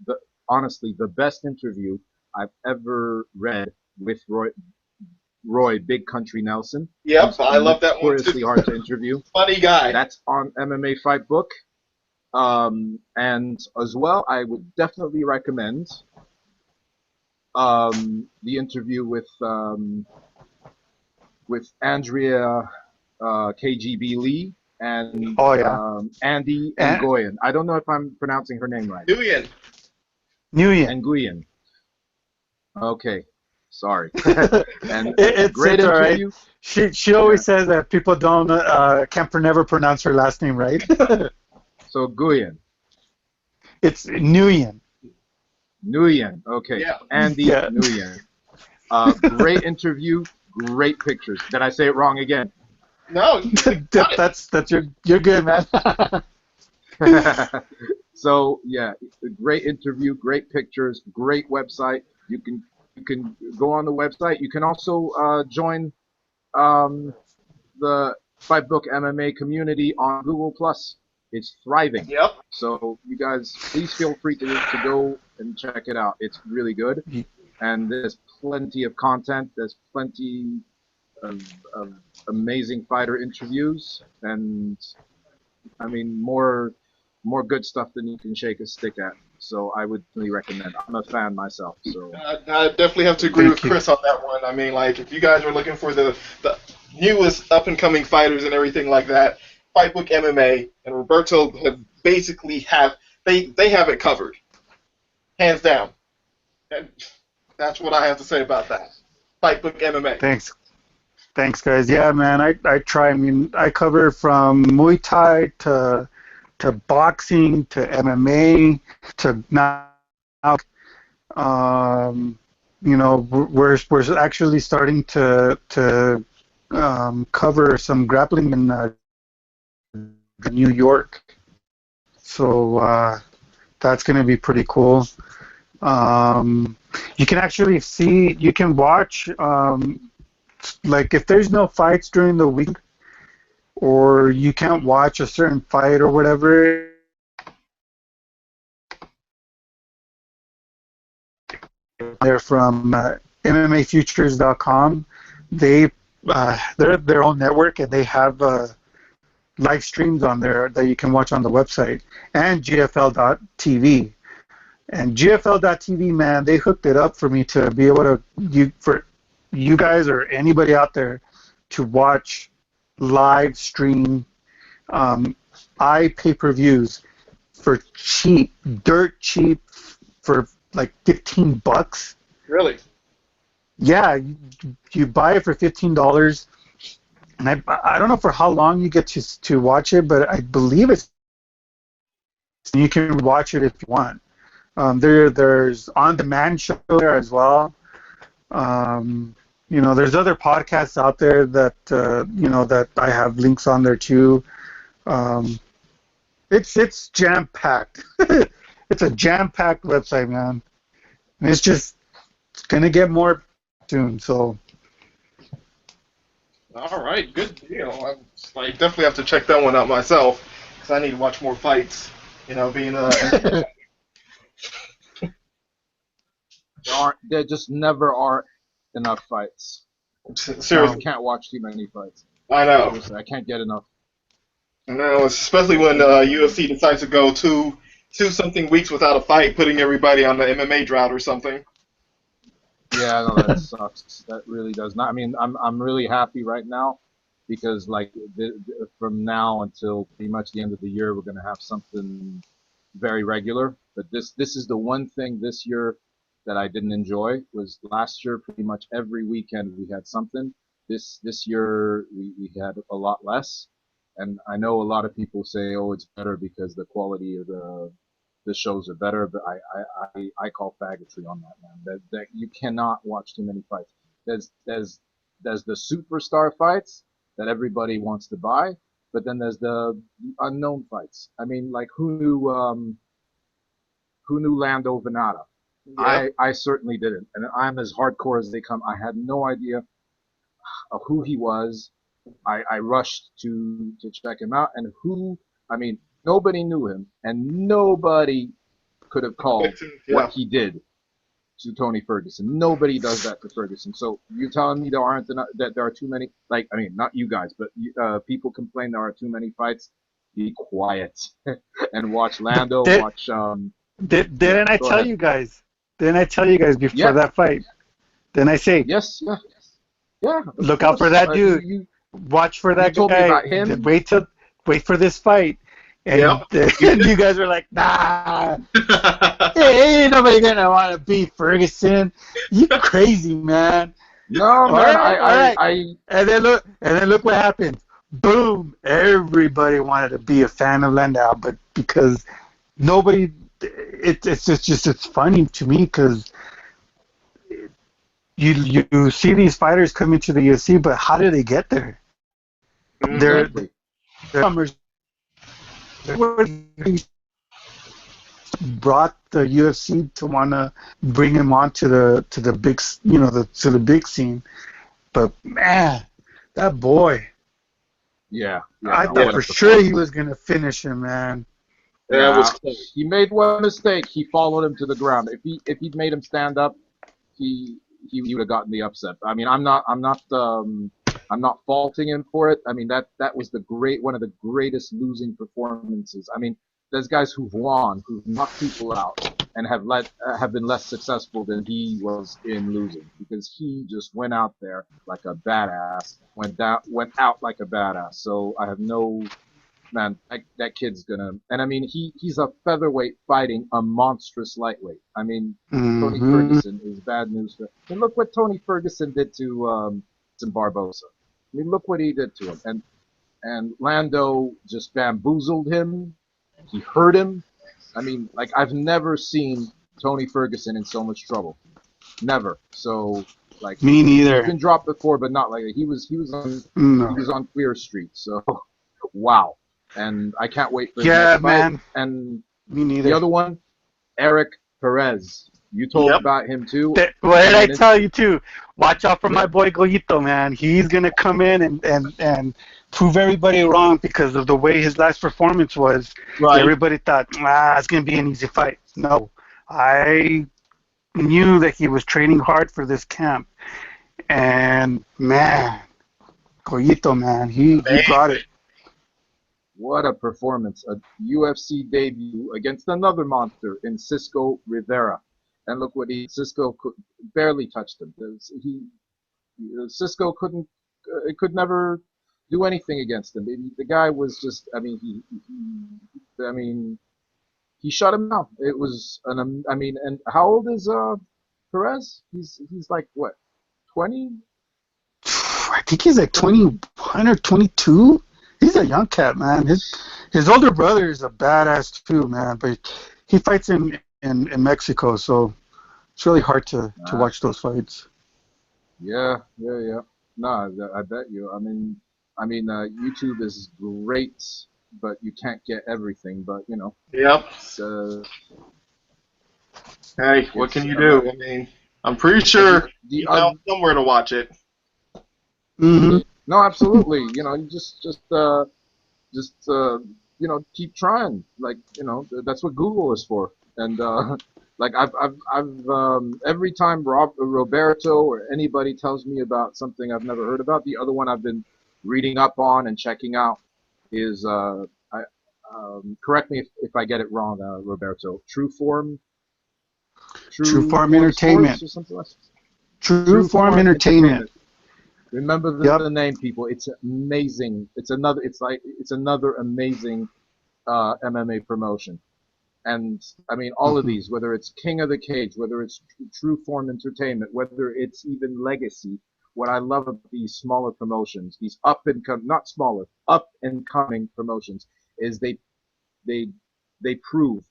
honestly, the best interview I've ever read with Roy Big Country Nelson. Yep, He's I love that one notoriously too. hard to interview. Funny guy. That's on MMA Fight Book. And as well, I would definitely recommend the interview with Andrea KGB Lee and Andy Nguyen. I don't know if I'm pronouncing her name right. Nguyen. Nguyen. Okay, sorry. And It's great all right. interview. She always says that people don't can never pronounce her last name right. So Nguyen. It's Nguyen. Nguyen. Okay. Yeah. Andy Nguyen. Great interview. Great pictures. Did I say it wrong again? No. That's you're good, man. So yeah, great interview, great pictures, great website. You can go on the website. You can also join the Fight Book MMA community on Google Plus. It's thriving. Yep. So you guys, please feel free to go and check it out. It's really good, and there's plenty of content. There's plenty of amazing fighter interviews, and I mean more good stuff than you can shake a stick at. So I would really recommend. I'm a fan myself. So I definitely have to agree with Chris on that one. I mean, like, if you guys are looking for the newest up-and-coming fighters and everything like that, Fight Book MMA and Roberto have basically they have it covered, hands down. And that's what I have to say about that. Fight Book MMA. Thanks, guys. Yeah, man, I try. I mean, I cover from Muay Thai to boxing to MMA to now. You know, we're actually starting to cover some grappling in New York. So that's going to be pretty cool. You can actually you can watch, like if there's no fights during the week or you can't watch a certain fight or whatever, they're from MMAfutures.com. They're their own network, and they have live streams on there that you can watch on the website, and GFL.TV. And GFL.TV, man, they hooked it up for me to be able to, for you guys or anybody out there to watch live stream pay-per-views for cheap, dirt cheap, for like $15. Really? Yeah, you buy it for $15, and I don't know for how long you get to watch it, but I believe you can watch it if you want. There's on-demand show there as well. You know, there's other podcasts out there that you know, that I have links on there too. It's jam-packed. It's a jam-packed website, man. And it's gonna get more soon. So All right, good deal. I definitely have to check that one out myself because I need to watch more fights. You know, being There just never are enough fights. I seriously, can't watch too many fights. I know. Seriously, I can't get enough. I know, especially when UFC decides to go two something weeks without a fight, putting everybody on the MMA drought or something. Yeah, no, that sucks. That really does not. I mean, I'm really happy right now because like from now until pretty much the end of the year, we're gonna have something very regular. But this is the one thing this year that I didn't enjoy was last year pretty much every weekend we had something. This year we had a lot less. And I know a lot of people say, oh, it's better because the quality of the shows are better, but I call faggotry on that, man. That you cannot watch too many fights. There's the superstar fights that everybody wants to buy, but then there's the unknown fights. I mean, like who knew Lando Venata? Yep. I certainly didn't, and I'm as hardcore as they come. I had no idea of who he was. I rushed to check him out, and I mean, nobody knew him, and nobody could have called what Yeah. he did to Tony Ferguson. Nobody does that to Ferguson. So you're telling me that there are too many, like, I mean, not you guys, but people complain there are too many fights. Be quiet and watch Lando, did, watch, yeah, didn't I go tell ahead. you guys? Didn't I tell you guys before Yeah, that fight? Didn't I say, yes, yeah, yeah, of look out for course. that dude, watch for You that told me guy, about him. wait for this fight, and, Yep. and you guys were like, nah, hey, ain't nobody gonna want to beat Ferguson. You crazy man. No, All man, right, all right. I, And then look what happened. Boom! Everybody wanted to be a fan of Landau, but because nobody, it's just it's funny to me because you see these fighters come into the UFC, but how do they get there? They're exactly. comers. Brought the UFC to want to bring him on to the big to the big scene, but man, that boy. Yeah, yeah, I no, thought what Yeah. a for sure he performance. was gonna finish him, man. That was Yeah, close. he made one mistake. He followed him to the ground. If he'd made him stand up, he would have gotten the upset. I mean, I'm not faulting him for it. I mean, that was one of the greatest losing performances. I mean, there's guys who've won, who've knocked people out, and have been less successful than he was in losing because he just went out there like a badass, went out like a badass. So I have no man, that kid's gonna. And I mean, he's a featherweight fighting a monstrous lightweight. I mean, Tony Hmm. Ferguson is bad news for. I mean, look what Tony Ferguson did to Barbosa. I mean, look what he did to him. And Lando just bamboozled him. He hurt him. I mean, like I've never seen Tony Ferguson in so much trouble. Never. So like Me he's neither. been dropped before, but not like that. No. He was on Clear Street. So wow. And I can't wait for his Yeah, next fight. man. And Me the neither. other one, Eric Perez. You told Yep. about him too. What I did I mean, tell you too? Watch out for my yeah, boy Goyito, man. He's gonna come in and prove everybody wrong because of the way his last performance was. Right. Everybody thought, it's gonna be an easy fight. No, I knew that he was training hard for this camp, and man, Goyito, man, he brought it. what a performance. A UFC debut against another monster in Cisco Rivera. And look what Cisco barely touched him. Cisco could never do anything against him. The guy was just, I mean, I mean, he shut him down. It was I mean, and how old is Perez? He's like what, 20? I think he's like 20? 21 or 22. He's a young cat, man. His older brother is a badass too, man. But he fights in Mexico, so it's really hard to Ah, watch those fights. yeah, yeah, yeah. No, I bet you. YouTube is great, but you can't get everything. But you know, Yep. it's uh, Hey, what can it's you I'm not. do? I mean, I'm pretty And sure the you found somewhere to watch it. Hmm. no, absolutely. You know, you just you know, keep trying. Like, you know, that's what Google is for. And like I've every time Roberto or anybody tells me about something I've never heard about, the other one I've been reading up on and checking out is correct me if I get it wrong, Roberto. True True Form Form Sports Entertainment. or something like that. True True Form Form Entertainment. Entertainment. Remember Yep. the name, people. It's amazing. It's another amazing MMA promotion. And I mean, all of Hmm. these, whether it's King of the Cage, whether it's True Form Entertainment, whether it's even Legacy, what I love about these smaller promotions, these not smaller, up and coming promotions, is they they prove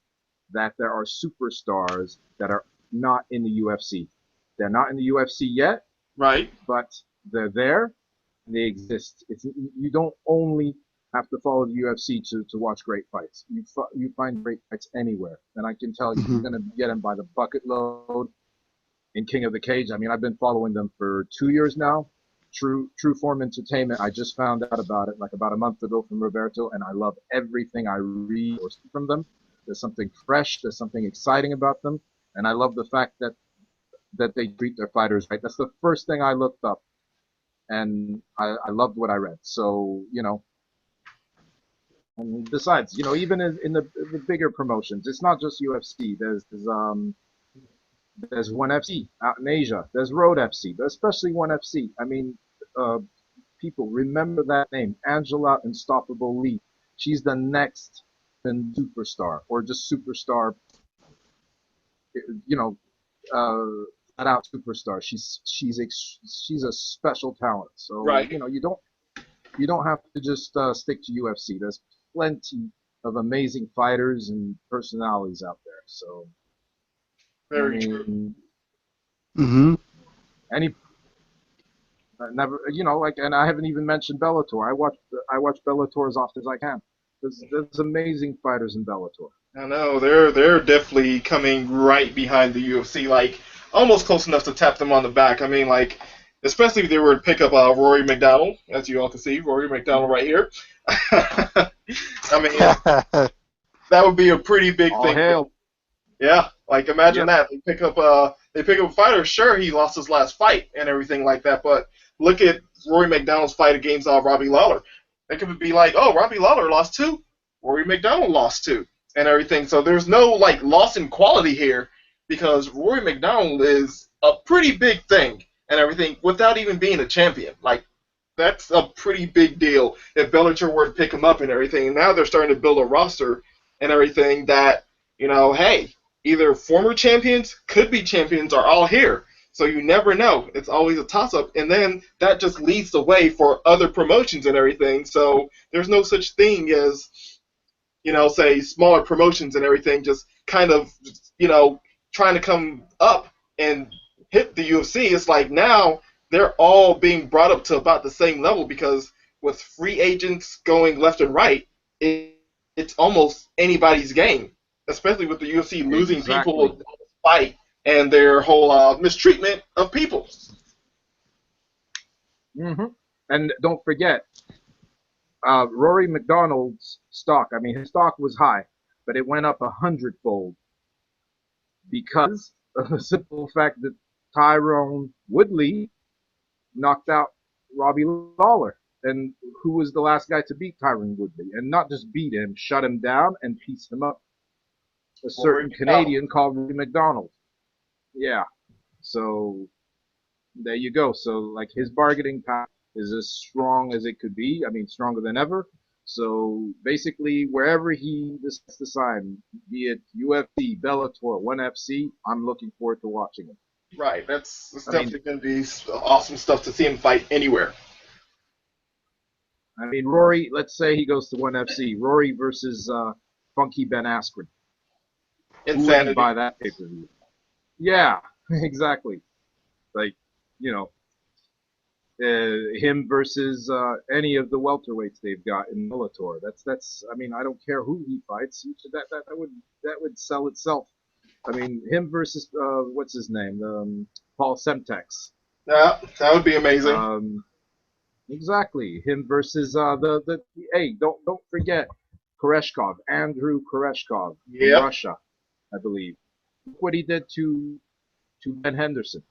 that there are superstars that are not in the UFC. They're not in the UFC yet, Right. but they're there. They exist. You don't only have to follow the UFC to watch great fights. You find great fights anywhere, and I can tell you, you're Hmm. gonna get them by the bucket load in King of the Cage. I mean, I've been following them for 2 years now. True Form Entertainment. I just found out about it like about a month ago from Roberto, and I love everything I read or see from them. There's something fresh. There's something exciting about them, and I love the fact that they treat their fighters right. That's the first thing I looked up, and I loved what I read. So, you know, and besides, you know, even in the bigger promotions, it's not just UFC. There's ONE FC out in Asia. There's Road FC, but especially ONE FC. I mean, uh, people remember that name, Angela Unstoppable Lee. She's the next superstar, or just superstar. You know, flat out superstar. She's a special talent. So, Right. you know, you don't have to just stick to UFC. There's plenty of amazing fighters and personalities out there. So, I Very true. mean, Hmm. any never, you know, like, and I haven't even mentioned Bellator. I watch Bellator as often as I can. There's amazing fighters in Bellator. I know they're definitely coming right behind the UFC, like almost close enough to tap them on the back. I mean, like especially if they were to pick up Rory McDonald, as you all can see, Rory McDonald right here. I mean, that would be a pretty big All thing for hail. yeah, like imagine Yep. that. They pick up a fighter, sure he lost his last fight and everything like that, but look at Rory McDonald's fight against Robbie Lawler. It could be like, oh, Robbie Lawler lost two, Rory McDonald lost two, and everything. So there's no like loss in quality here because Rory McDonald is a pretty big thing and everything without even being a champion. Like that's a pretty big deal if Bellator were to pick him up and everything. And now they're starting to build a roster and everything that, hey, either former champions, could be champions, are all here. So you never know. It's always a toss up. And then that just leads the way for other promotions and everything. So there's no such thing as, say smaller promotions and everything just kind of, you know, trying to come up and hit the UFC. It's like now they're all being brought up to about the same level because with free agents going left and right, it's almost anybody's game, especially with the UFC losing people Exactly. on the fight and their whole mistreatment of people. hmm And don't forget, Rory McDonald's stock. I mean, his stock was high, but it went up 100-fold because of the simple fact that Tyrone Woodley knocked out Robbie Lawler. And who was the last guy to beat Tyrone Woodley? And not just beat him, shut him down and piece him up. A Rory certain McDonald. Canadian called Rory McDonald. Yeah. So there you go. So like his bargaining power is as strong as it could be. I mean, stronger than ever. So basically, wherever he decides to sign, be it UFC, Bellator, ONE FC, I'm looking forward to watching it. Right. That's I mean, definitely going to be awesome stuff to see him fight anywhere. I mean, Rory. Let's say he goes to ONE FC. Rory versus Funky Ben Askren. Who wouldn't Insanity. buy that pay per view? Yeah, exactly. Like, you know, him versus any of the welterweights they've got in Bellator. That's. I mean, I don't care who he fights. That would sell itself. I mean, him versus what's his name, Paul Semtex. Yeah, that would be amazing. Exactly, him versus the hey, don't forget Koreshkov, Andrew Koreshkov from Yep. Russia, I believe. Look what he did to Ben Henderson.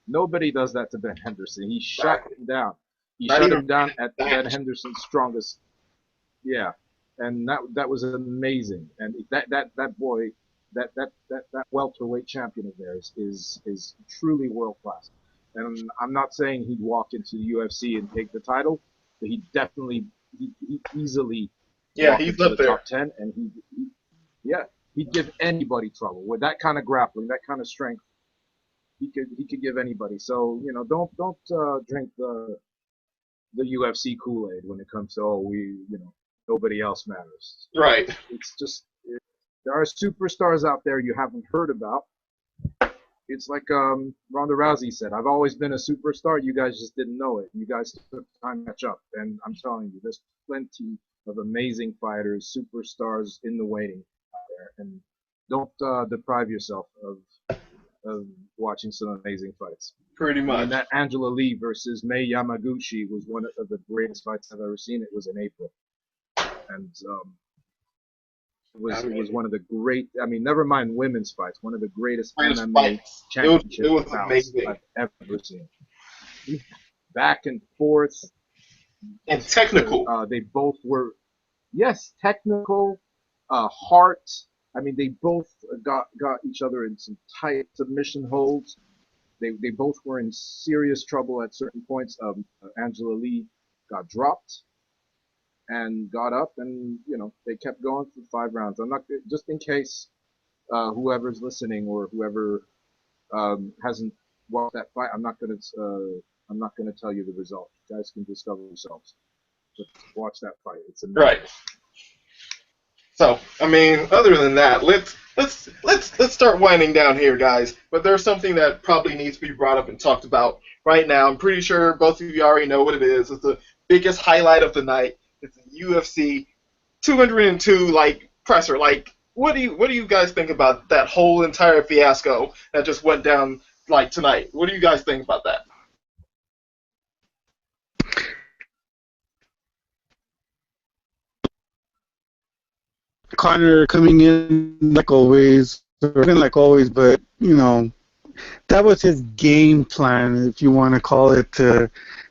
Nobody does that to Ben Henderson. He shut Exactly. him down. He Not shut even him down at Ben match. Henderson's strongest. Yeah, and that was amazing. And that boy, that welterweight champion of theirs is truly world class. And I'm not saying he'd walk into the UFC and take the title, but he easily Yeah, walk he's into up the there. top 10, and yeah, he'd give anybody trouble with that kind of grappling, that kind of strength. He could give anybody. So don't drink the UFC Kool-Aid when it comes to nobody else matters. Right. It's just there are superstars out there you haven't heard about. It's like Ronda Rousey said, "I've always been a superstar. You guys just didn't know it. You guys took time to catch up." And I'm telling you, there's plenty of amazing fighters, superstars in the waiting out there. And don't deprive yourself of watching some amazing fights. Pretty I mean, much. that Angela Lee versus Mei Yamaguchi was one of the greatest fights I've ever seen. It was in April, and I it mean, was one of the great. I mean, never mind women's fights, one of the greatest greatest MMA fights. It championship was bouts amazing. I've ever seen. Back and forth, And just technical. they both were, yes, technical, heart. I mean, they both got each other in some tight submission holds. They both were in serious trouble at certain points. Angela Lee got dropped and got up, and they kept going for 5 rounds. I'm not just in case whoever's listening or whoever hasn't watched that fight. I'm not gonna tell you the result. You guys can discover yourselves. But watch that fight. It's amazing. Right. So, I mean, other than that, let's start winding down here, guys. But there's something that probably needs to be brought up and talked about right now. I'm pretty sure both of you already know what it is. It's the biggest highlight of the night. It's the UFC 202 presser. What do you guys think about that whole entire fiasco that just went down tonight? What do you guys think about that? Connor coming in like always, or even like always, but that was his game plan, if you want to call it, to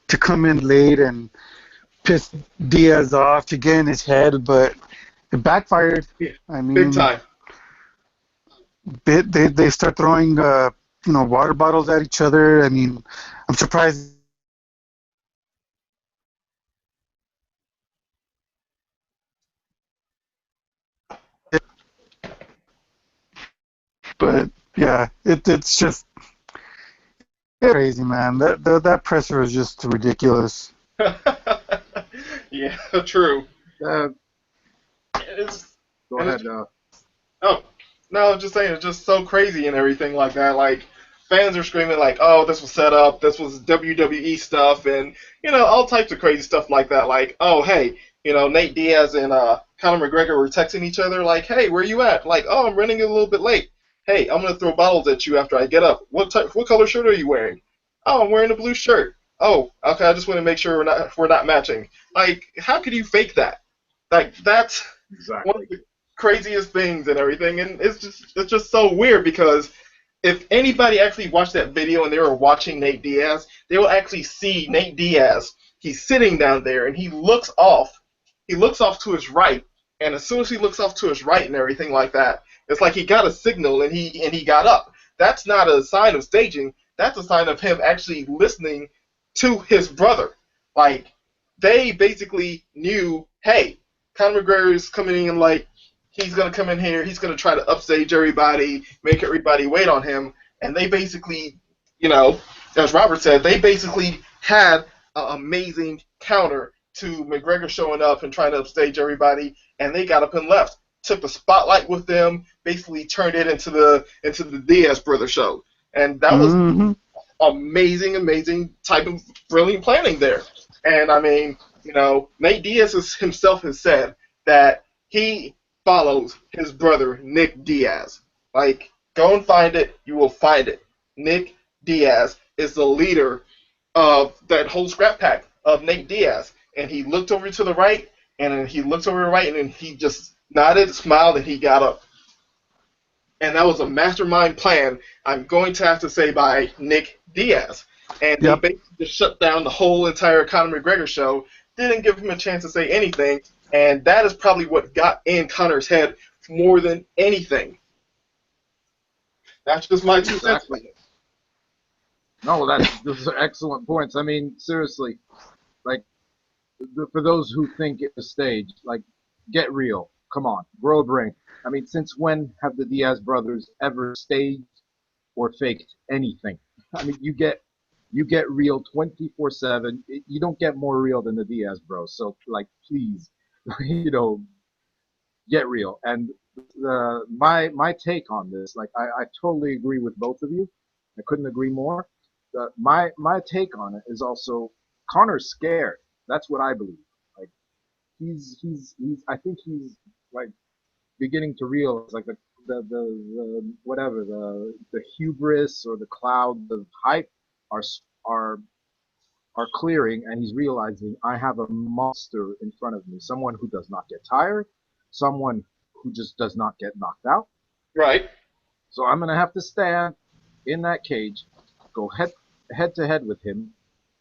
come in late and piss Diaz off to get in his head, but it backfired. Yeah, I big mean, time. they start throwing water bottles at each other. I mean, I'm surprised, but yeah, it's just crazy, man. That presser is just ridiculous. Yeah, true. Uh, It's, Go and it's ahead. Oh, no, I'm just saying it's just so crazy and everything like that. Like fans are screaming like, "Oh, this was set up. This was WWE stuff," and all types of crazy stuff like that. Like, "Oh, hey, Nate Diaz and Conor McGregor were texting each other like, "Hey, where you at?" Like, "Oh, I'm running a little bit late. Hey, I'm gonna throw bottles at you after I get up. What color shirt are you wearing?" "Oh, I'm wearing a blue shirt." "Oh, okay. I just want to make sure we're not matching." Like, how could you fake that? Like, that's one of Exactly. the craziest things and everything, and it's just so weird because if anybody actually watched that video and they were watching Nate Diaz, they will actually see Nate Diaz. He's sitting down there and he looks off. He looks off to his right, and as soon as he looks off to his right and everything like that, it's like he got a signal and he got up. That's not a sign of staging. That's a sign of him actually listening to his brother. Like they basically knew, hey, Conor McGregor is coming in he's gonna come in here, he's gonna try to upstage everybody, make everybody wait on him, and they basically, as Robert said, they basically had an amazing counter to McGregor showing up and trying to upstage everybody, and they got up and left. Took the spotlight with them, basically turned it into the Diaz brother show, and that was Hmm. amazing, amazing type of brilliant planning there. And I mean, Nate Diaz himself has said that he follows his brother Nick Diaz. Like Go and find it. You will find it. Nick Diaz is the leader of that whole scrap pack of Nate Diaz. And he looked over to the right, and then he looked over to the right, and then he just nodded, smiled, and he got up. And that was a mastermind plan, I'm going to have to say, by Nick Diaz. And he Yep. basically just shut down the whole entire Conor McGregor show, didn't give him a chance to say anything, and that is probably what got in Conor's head more than anything. That's just my 2 cents. Exactly. No, those are excellent points. I mean, seriously, like for those who think it's a stage, like get real. Come on, grow a brain. I mean, since when have the Diaz brothers ever staged or faked anything? I mean, you get real 24/7. You don't get more real than the Diaz bros. So like, please, you know, get real. And my take on this, like, I totally agree with both of you. I couldn't agree more. My take on it is also Connor's scared. That's what I believe. Like he's I think he's like beginning to realize like the whatever the hubris or the clouds of hype are are are clearing, and he's realizing I have a monster in front of me, someone who does not get tired, someone who just does not get knocked out. Right. So I'm gonna have to stand in that cage, go head to head with him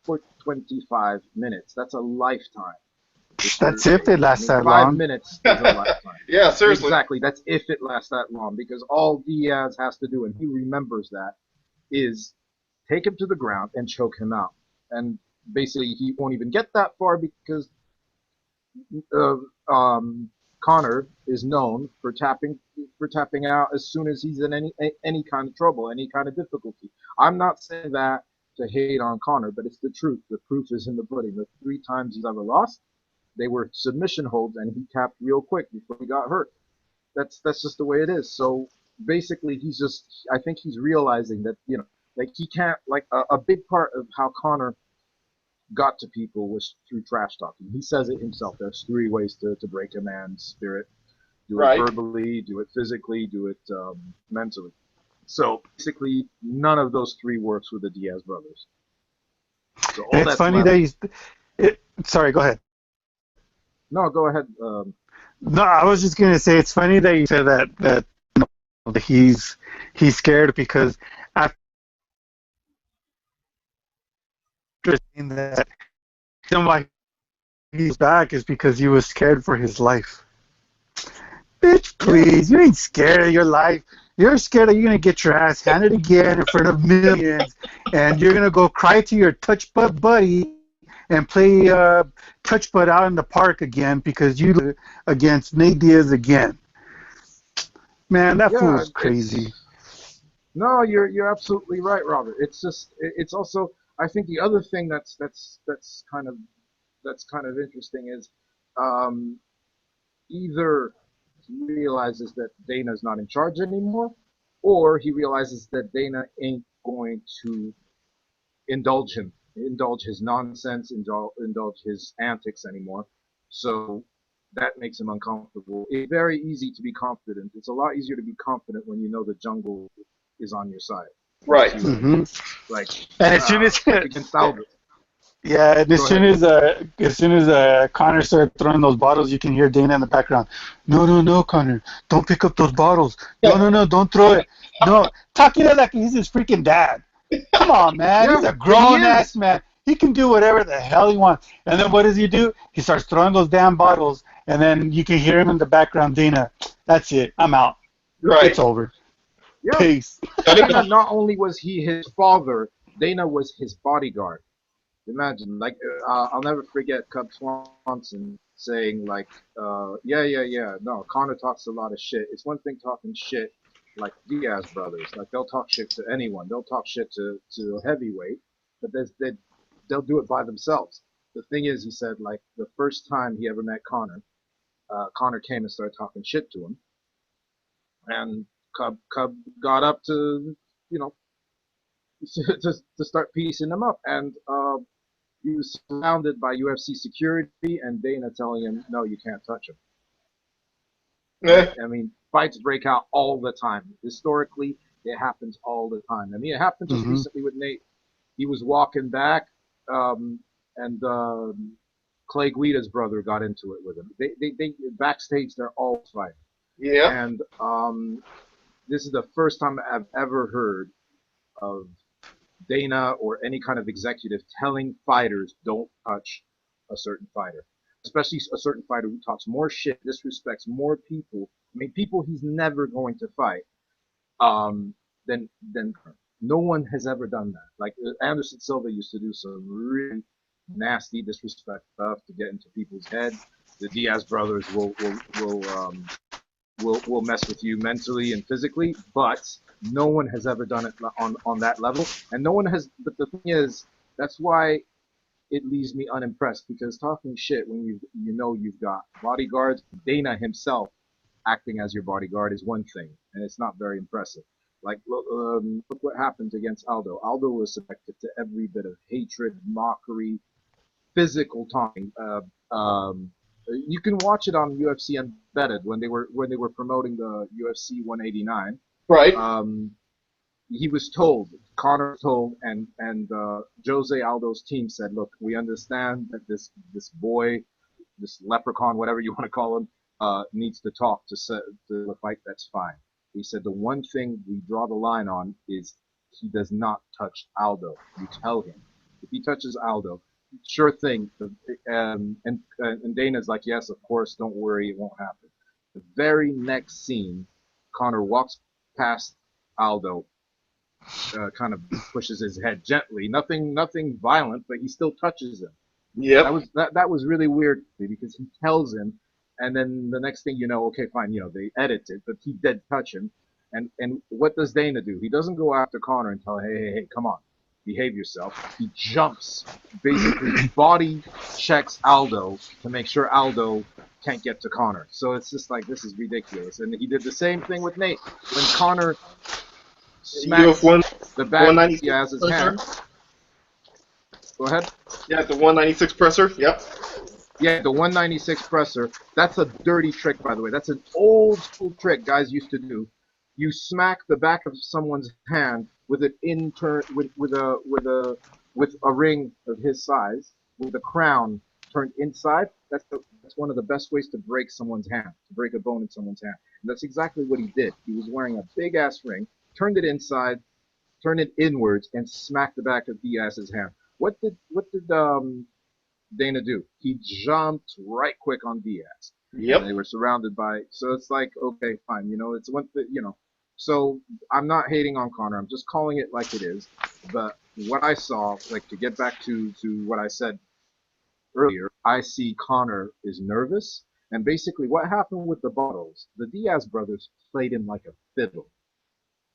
for 25 minutes. That's a lifetime. If you're That's if it I lasts mean, that 5 minutes is a long. lifetime. Yeah, seriously. Exactly. That's if it lasts that long, because all Diaz has to do, and he remembers that, is take him to the ground and choke him out. And basically, he won't even get that far because uh, Connor is known for tapping out as soon as he's in any kind of trouble, any kind of difficulty. I'm not saying that to hate on Connor, but it's the truth. The proof is in the pudding. The 3 times he's ever lost, they were submission holds, and he tapped real quick before he got hurt. That's just the way it is. So basically, I think he's realizing that like he can't like a big part of how Connor got to people was through trash talking. He says it himself. There's 3 ways to break a man's spirit: do it Right. verbally, do it physically, do it mentally. So basically, none of those 3 works with the Diaz brothers. So all It's that's funny left. that sorry, go ahead. No, go ahead. No, I was just gonna say it's funny that you said that he's scared because after seeing that, the reason why he's back is because he was scared for his life. Bitch, please, you ain't scared of your life. You're scared that you're gonna get your ass handed again in front of millions, and you're gonna go cry to your touch butt buddy and play touch butt out in the park again because you lose against Nate Diaz again. Man, that Yeah, fool's crazy. no, you're absolutely right, Robert. It's just it's also I think the other thing that's kind of interesting is um, either he realizes that Dana's not in charge anymore, or he realizes that Dana ain't going to indulge his nonsense, indulge his antics anymore. So that makes him uncomfortable. It's very easy to be confident. It's a lot easier to be confident when you know the jungle is on your side. You Right. see what I mean? Hmm. Like, And as soon as like against Albert. yeah, and Go ahead. as soon as Connor started throwing those bottles, you can hear Dana in the background. No, no, no, Connor, don't pick up those bottles. No, no, no, don't throw it. No, talking to like he's his freaking dad. Come on, man. He's Yeah, a and he grown ass is. man. He can do whatever the hell he wants. And then what does he do? He starts throwing those damn bottles, and then you can hear him in the background. Dana, that's it. I'm out. It's Right. over. Yeah, Peace. Dana. Not only was he his father, Dana was his bodyguard. Imagine, like, I'll never forget Cub Swanson saying, like, yeah, no, Connor talks a lot of shit. It's one thing talking shit like Diaz brothers. Like, they'll talk shit to anyone. They'll talk shit to a heavyweight, but they'll do it by themselves. The thing is, he said, like, the first time he ever met Connor, Connor came and started talking shit to him, and Cub got up to, you know, to start piecing him up, and he was surrounded by UFC security and Dana telling him, no, you can't touch him. right? Yeah. I mean, fights break out all the time. Historically, it happens all the time. I mean, it happened just Hmm. recently with Nate. He was walking back, and Clay Guida's brother got into it with him. They backstage, they're all fighting. Yep. And this is the first time I've ever heard of Dana or any kind of executive telling fighters don't touch a certain fighter, especially a certain fighter who talks more shit, disrespects more people. I mean, people he's never going to fight. Um, then no one has ever done that. Like Anderson Silva used to do some really nasty disrespect stuff to get into people's head. The Diaz brothers will mess with you mentally and physically, but no one has ever done it on that level, and no one has. But the thing is, that's why it leaves me unimpressed, because talking shit when you've got bodyguards, Dana himself acting as your bodyguard is one thing, and it's not very impressive. Like look what happened against Aldo. Aldo was subjected to every bit of hatred, mockery, physical taunting. You can watch it on UFC Embedded when they were promoting the UFC 189. Right. Um, he was told, Connor was told, and Jose Aldo's team said, "Look, we understand that this boy, this leprechaun, whatever you want to call him, needs to talk to the fight. That's fine." He said the one thing we draw the line on is he does not touch Aldo. You tell him if he touches Aldo, sure thing. And Dana's like, yes, of course, don't worry, it won't happen. The very next scene, Connor walks past Aldo, kind of pushes his head gently, nothing violent, but he still touches him. Yep. That was really weird because he tells him, and then the next thing you know, okay, fine, they edit it, but he did touch him. And what does Dana do? He doesn't go after Connor and tell, hey, come on, behave yourself. He jumps, basically body checks Aldo to make sure Aldo can't get to Connor. So it's just like, this is ridiculous. And he did the same thing with Nate when Connor UF smacked the back of 196 Diaz's presser. hand. Go ahead. Yeah, the 196 presser. Yep. Yeah, the 196 presser. That's a dirty trick, by the way. That's an old school trick guys used to do. You smack the back of someone's hand with an intern with a ring of his size with a crown turned inside. That's one of the best ways to break someone's hand, to break a bone in someone's hand. And that's exactly what he did. He was wearing a big ass ring, turned it inside, turned it inwards, and smacked the back of Diaz's hand. What did Dana do? He jumped right quick on Diaz, and Yep. they were surrounded by. So it's like, okay, fine, it's one thing. So I'm not hating on Connor. I'm just calling it like it is. But what I saw, like to get back to what I said earlier, I see Connor is nervous, and basically what happened with the bottles, the Diaz brothers played him like a fiddle.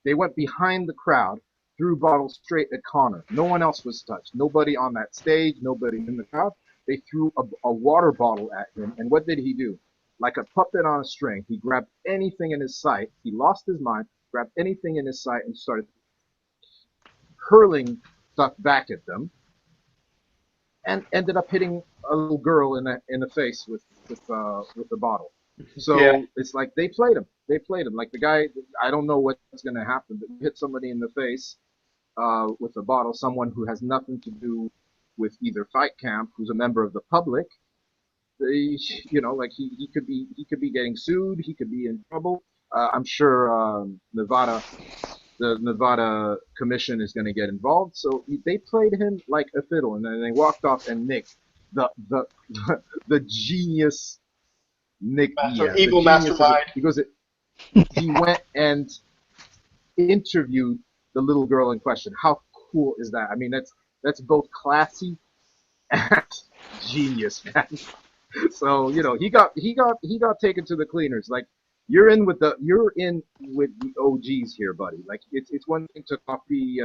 They went behind the crowd, threw bottles straight at Connor. No one else was touched. Nobody on that stage, nobody in the crowd. They threw a water bottle at him, and what did he do? Like a puppet on a string, he grabbed anything in his sight. He lost his mind, grabbed anything in his sight, and started hurling stuff back at them, and ended up hitting a little girl in the face with the bottle. Yeah. So it's like they played him. They played him. Like the guy, I don't know what's going to happen, but hit somebody in the face with a bottle, someone who has nothing to do with either fight camp, who's a member of the public. They, like he could be getting sued. He could be in trouble. I'm sure the Nevada Commission is going to get involved. So they played him like a fiddle, and then they walked off. And Nick, the the genius Nick Diaz, the Evil genius of it, mastermind. because he went and interviewed the little girl in question. How cool is that? I mean, that's both classy and genius, man. So he got taken to the cleaners. Like you're in with the OGs here, buddy. Like it's one thing to copy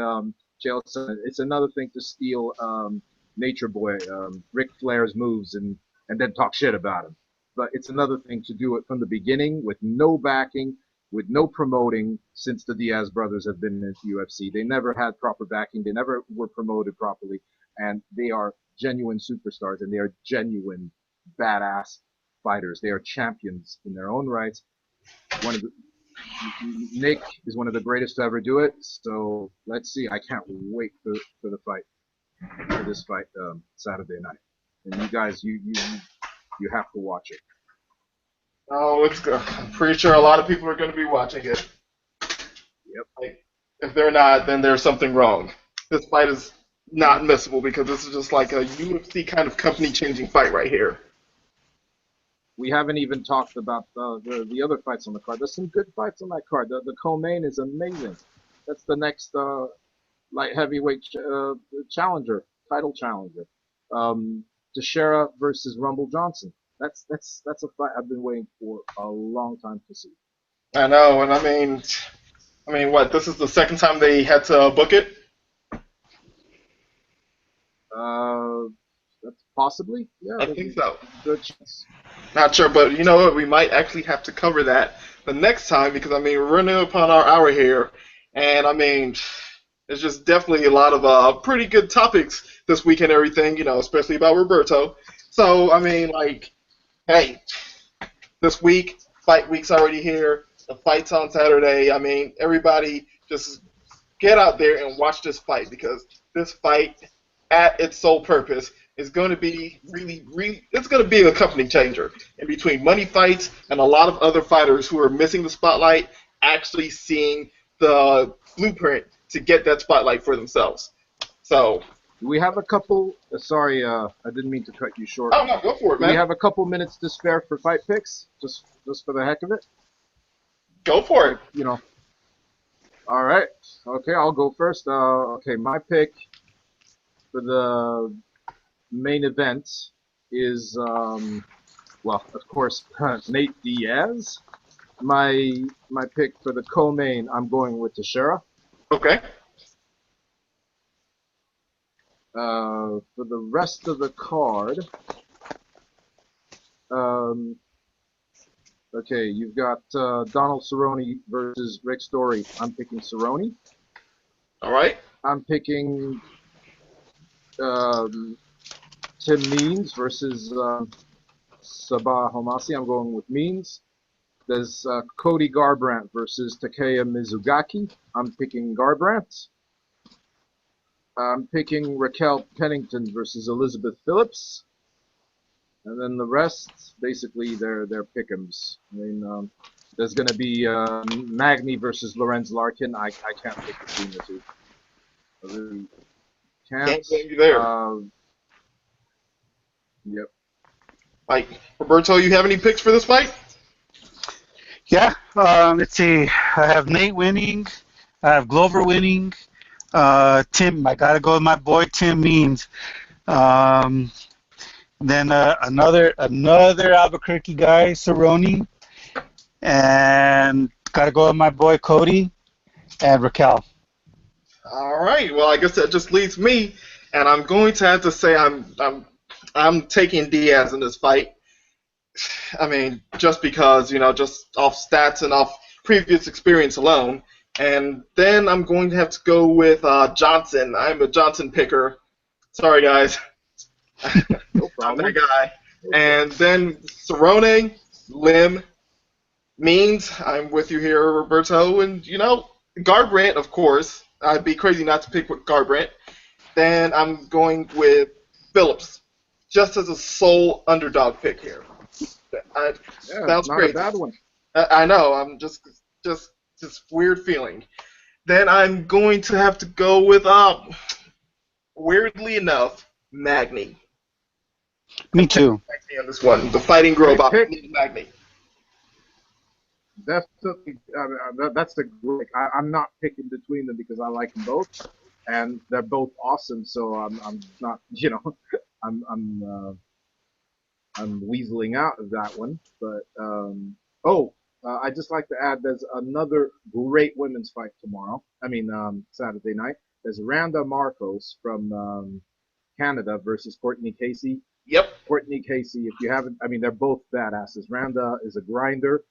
Chelsea. It's another thing to steal Nature Boy, Ric Flair's moves and then talk shit about him. But it's another thing to do it from the beginning with no backing, with no promoting. Since the Diaz brothers have been in UFC, they never had proper backing. They never were promoted properly, and they are genuine superstars, and they are genuine badass fighters. They are champions in their own rights. one of the Nick is one of the greatest to ever do it. So let's see. I can't wait for the fight for this fight Saturday night. And you guys, you have to watch it. Oh, it's good. I'm pretty sure a lot of people are going to be watching it. Yep. Like, if they're not, then there's something wrong. This fight is not missable because this is just like a UFC kind of company-changing fight right here. We haven't even talked about the other fights on the card. There's some good fights on that card. The co-main is amazing. That's the next light heavyweight challenger, title challenger. Teixeira versus Rumble Johnson. That's a fight I've been waiting for a long time to see. I know, and I mean, what? This is the second time they had to book it. Uh, that's possibly, yeah. I think so. Good chance. Not sure, but you know what? We might actually have to cover that the next time because I mean we're running upon our hour here, and I mean there's just definitely a lot of pretty good topics this week and everything, you know, especially about Roberto. So I mean, like, hey, this week fight week's already here. The fight's on Saturday. I mean, everybody just get out there and watch this fight because this fight, at its sole purpose, is going to be it's going to be a company changer in between money fights and a lot of other fighters who are missing the spotlight actually seeing the blueprint to get that spotlight for themselves. So, We have a couple. Sorry, I didn't mean to cut you short. oh no, go for it, Do we man. have a couple minutes to spare for fight picks, just for the heck of it? Go for it. You know. All right. Okay, I'll go first. Okay, my pick for the main event is, well, of course, Nate Diaz. My pick for the co-main, I'm going with Teixeira. Okay. For the rest of the card, okay, you've got Donald Cerrone versus Rick Story. I'm picking Cerrone. All right. I'm picking Tim Means versus Sabah Homasi. I'm going with Means. There's Cody Garbrandt versus Takeya Mizugaki. I'm picking Garbrandt. I'm picking Raquel Pennington versus Elizabeth Phillips. And then the rest, basically, they're pick'ems. I mean, there's going to be Magny versus Lorenz Larkin. I can't pick between the two. I really can't. Can't blame you there. Yep. Like, Roberto, you have any picks for this fight? Yeah, let's see. I have Nate winning. I have Glover winning. Tim, I gotta go with my boy Tim Means. Then another Albuquerque guy, Cerrone, and gotta go with my boy Cody and Raquel. All right. Well, I guess that just leaves me, and I'm going to have to say I'm taking Diaz in this fight. I mean, just because, you know, just off stats and off previous experience alone. And then I'm going to have to go with Johnson. I'm a Johnson picker. Sorry, guys. No I'm problem. that guy. And then Cerrone, Lim, Means. I'm with you here, Roberto. And, you know, Garbrandt, of course. I'd be crazy not to pick with Garbrandt. Then I'm going with Phillips, just as a sole underdog pick here. Yeah, Sounds not crazy. a bad one. I know. I'm just weird feeling. Then I'm going to have to go with weirdly enough, Magny. Me too. Magny on this one. The fighting robot, Pick. Magny. Definitely, that's the great. I'm not picking between them because I like them both, and they're both awesome. So I'm not, you know, I'm I'm weaseling out of that one. But I just like to add, there's another great women's fight tomorrow. I mean, Saturday night. There's Randa Marcos from Canada versus Courtney Casey. Yep. Courtney Casey, if you haven't, I mean, they're both badasses. Randa is a grinder,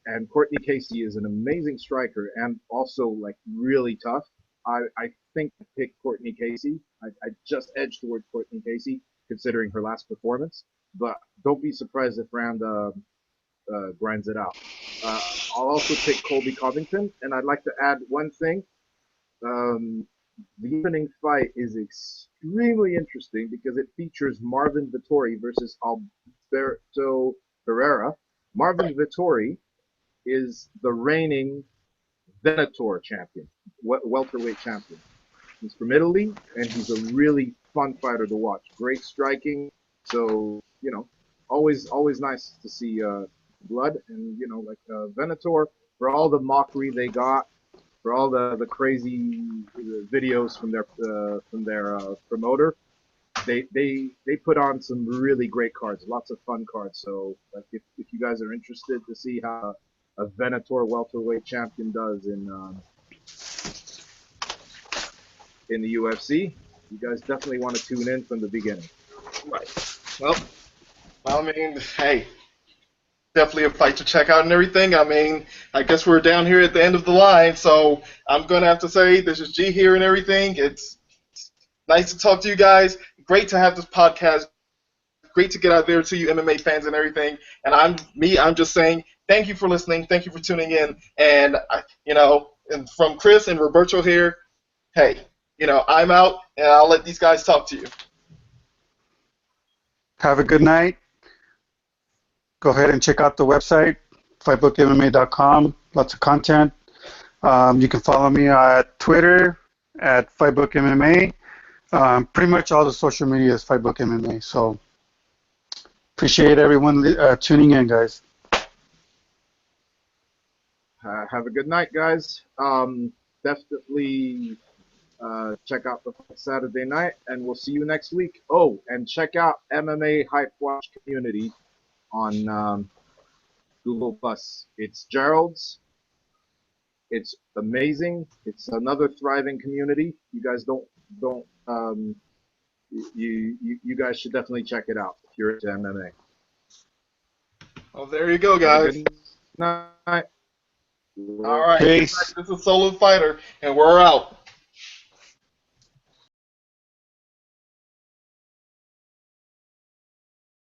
and Courtney Casey is an amazing striker and also like really tough. I think I picked Courtney Casey. I just edged toward Courtney Casey considering her last performance. But don't be surprised if Randa grinds it out. I'll also pick Colby Covington, and I'd like to add one thing. Um, the opening fight is extremely interesting because it features Marvin Vettori versus Alberto Pereira. Marvin Vettori is the reigning Venator champion, welterweight champion. He's from Italy, and he's a really fun fighter to watch. Great striking, so always nice to see blood. And like Venator, for all the mockery they got, for all the crazy videos from their promoter, they put on some really great cards, lots of fun cards. So like if you guys are interested to see how a Venator welterweight champion does in the UFC, you guys definitely want to tune in from the beginning. Right. Well, I mean, hey, definitely a fight to check out and everything. I mean, I guess we're down here at the end of the line, so I'm going to have to say this is G here and everything. It's nice to talk to you guys. Great to have this podcast. Great to get out there to you MMA fans and everything. And I'm just saying thank you for listening. Thank you for tuning in. And, and from Chris and Roberto here, hey, I'm out, and I'll let these guys talk to you. Have a good night. Go ahead and check out the website, fightbookmma.com. Lots of content. You can follow me on Twitter at fightbookmma. Pretty much all the social media is fightbookmma. So appreciate everyone tuning in, guys. Have a good night, guys. Definitely check out the Saturday night, and we'll see you next week. Oh, and check out MMA Hype Watch Community on Google Plus. It's Gerald's. It's amazing. It's another thriving community. You guys you guys should definitely check it out if you're into MMA. Well, there you go, guys. Good night. All right. Peace. This is Solo Fighter, and we're out.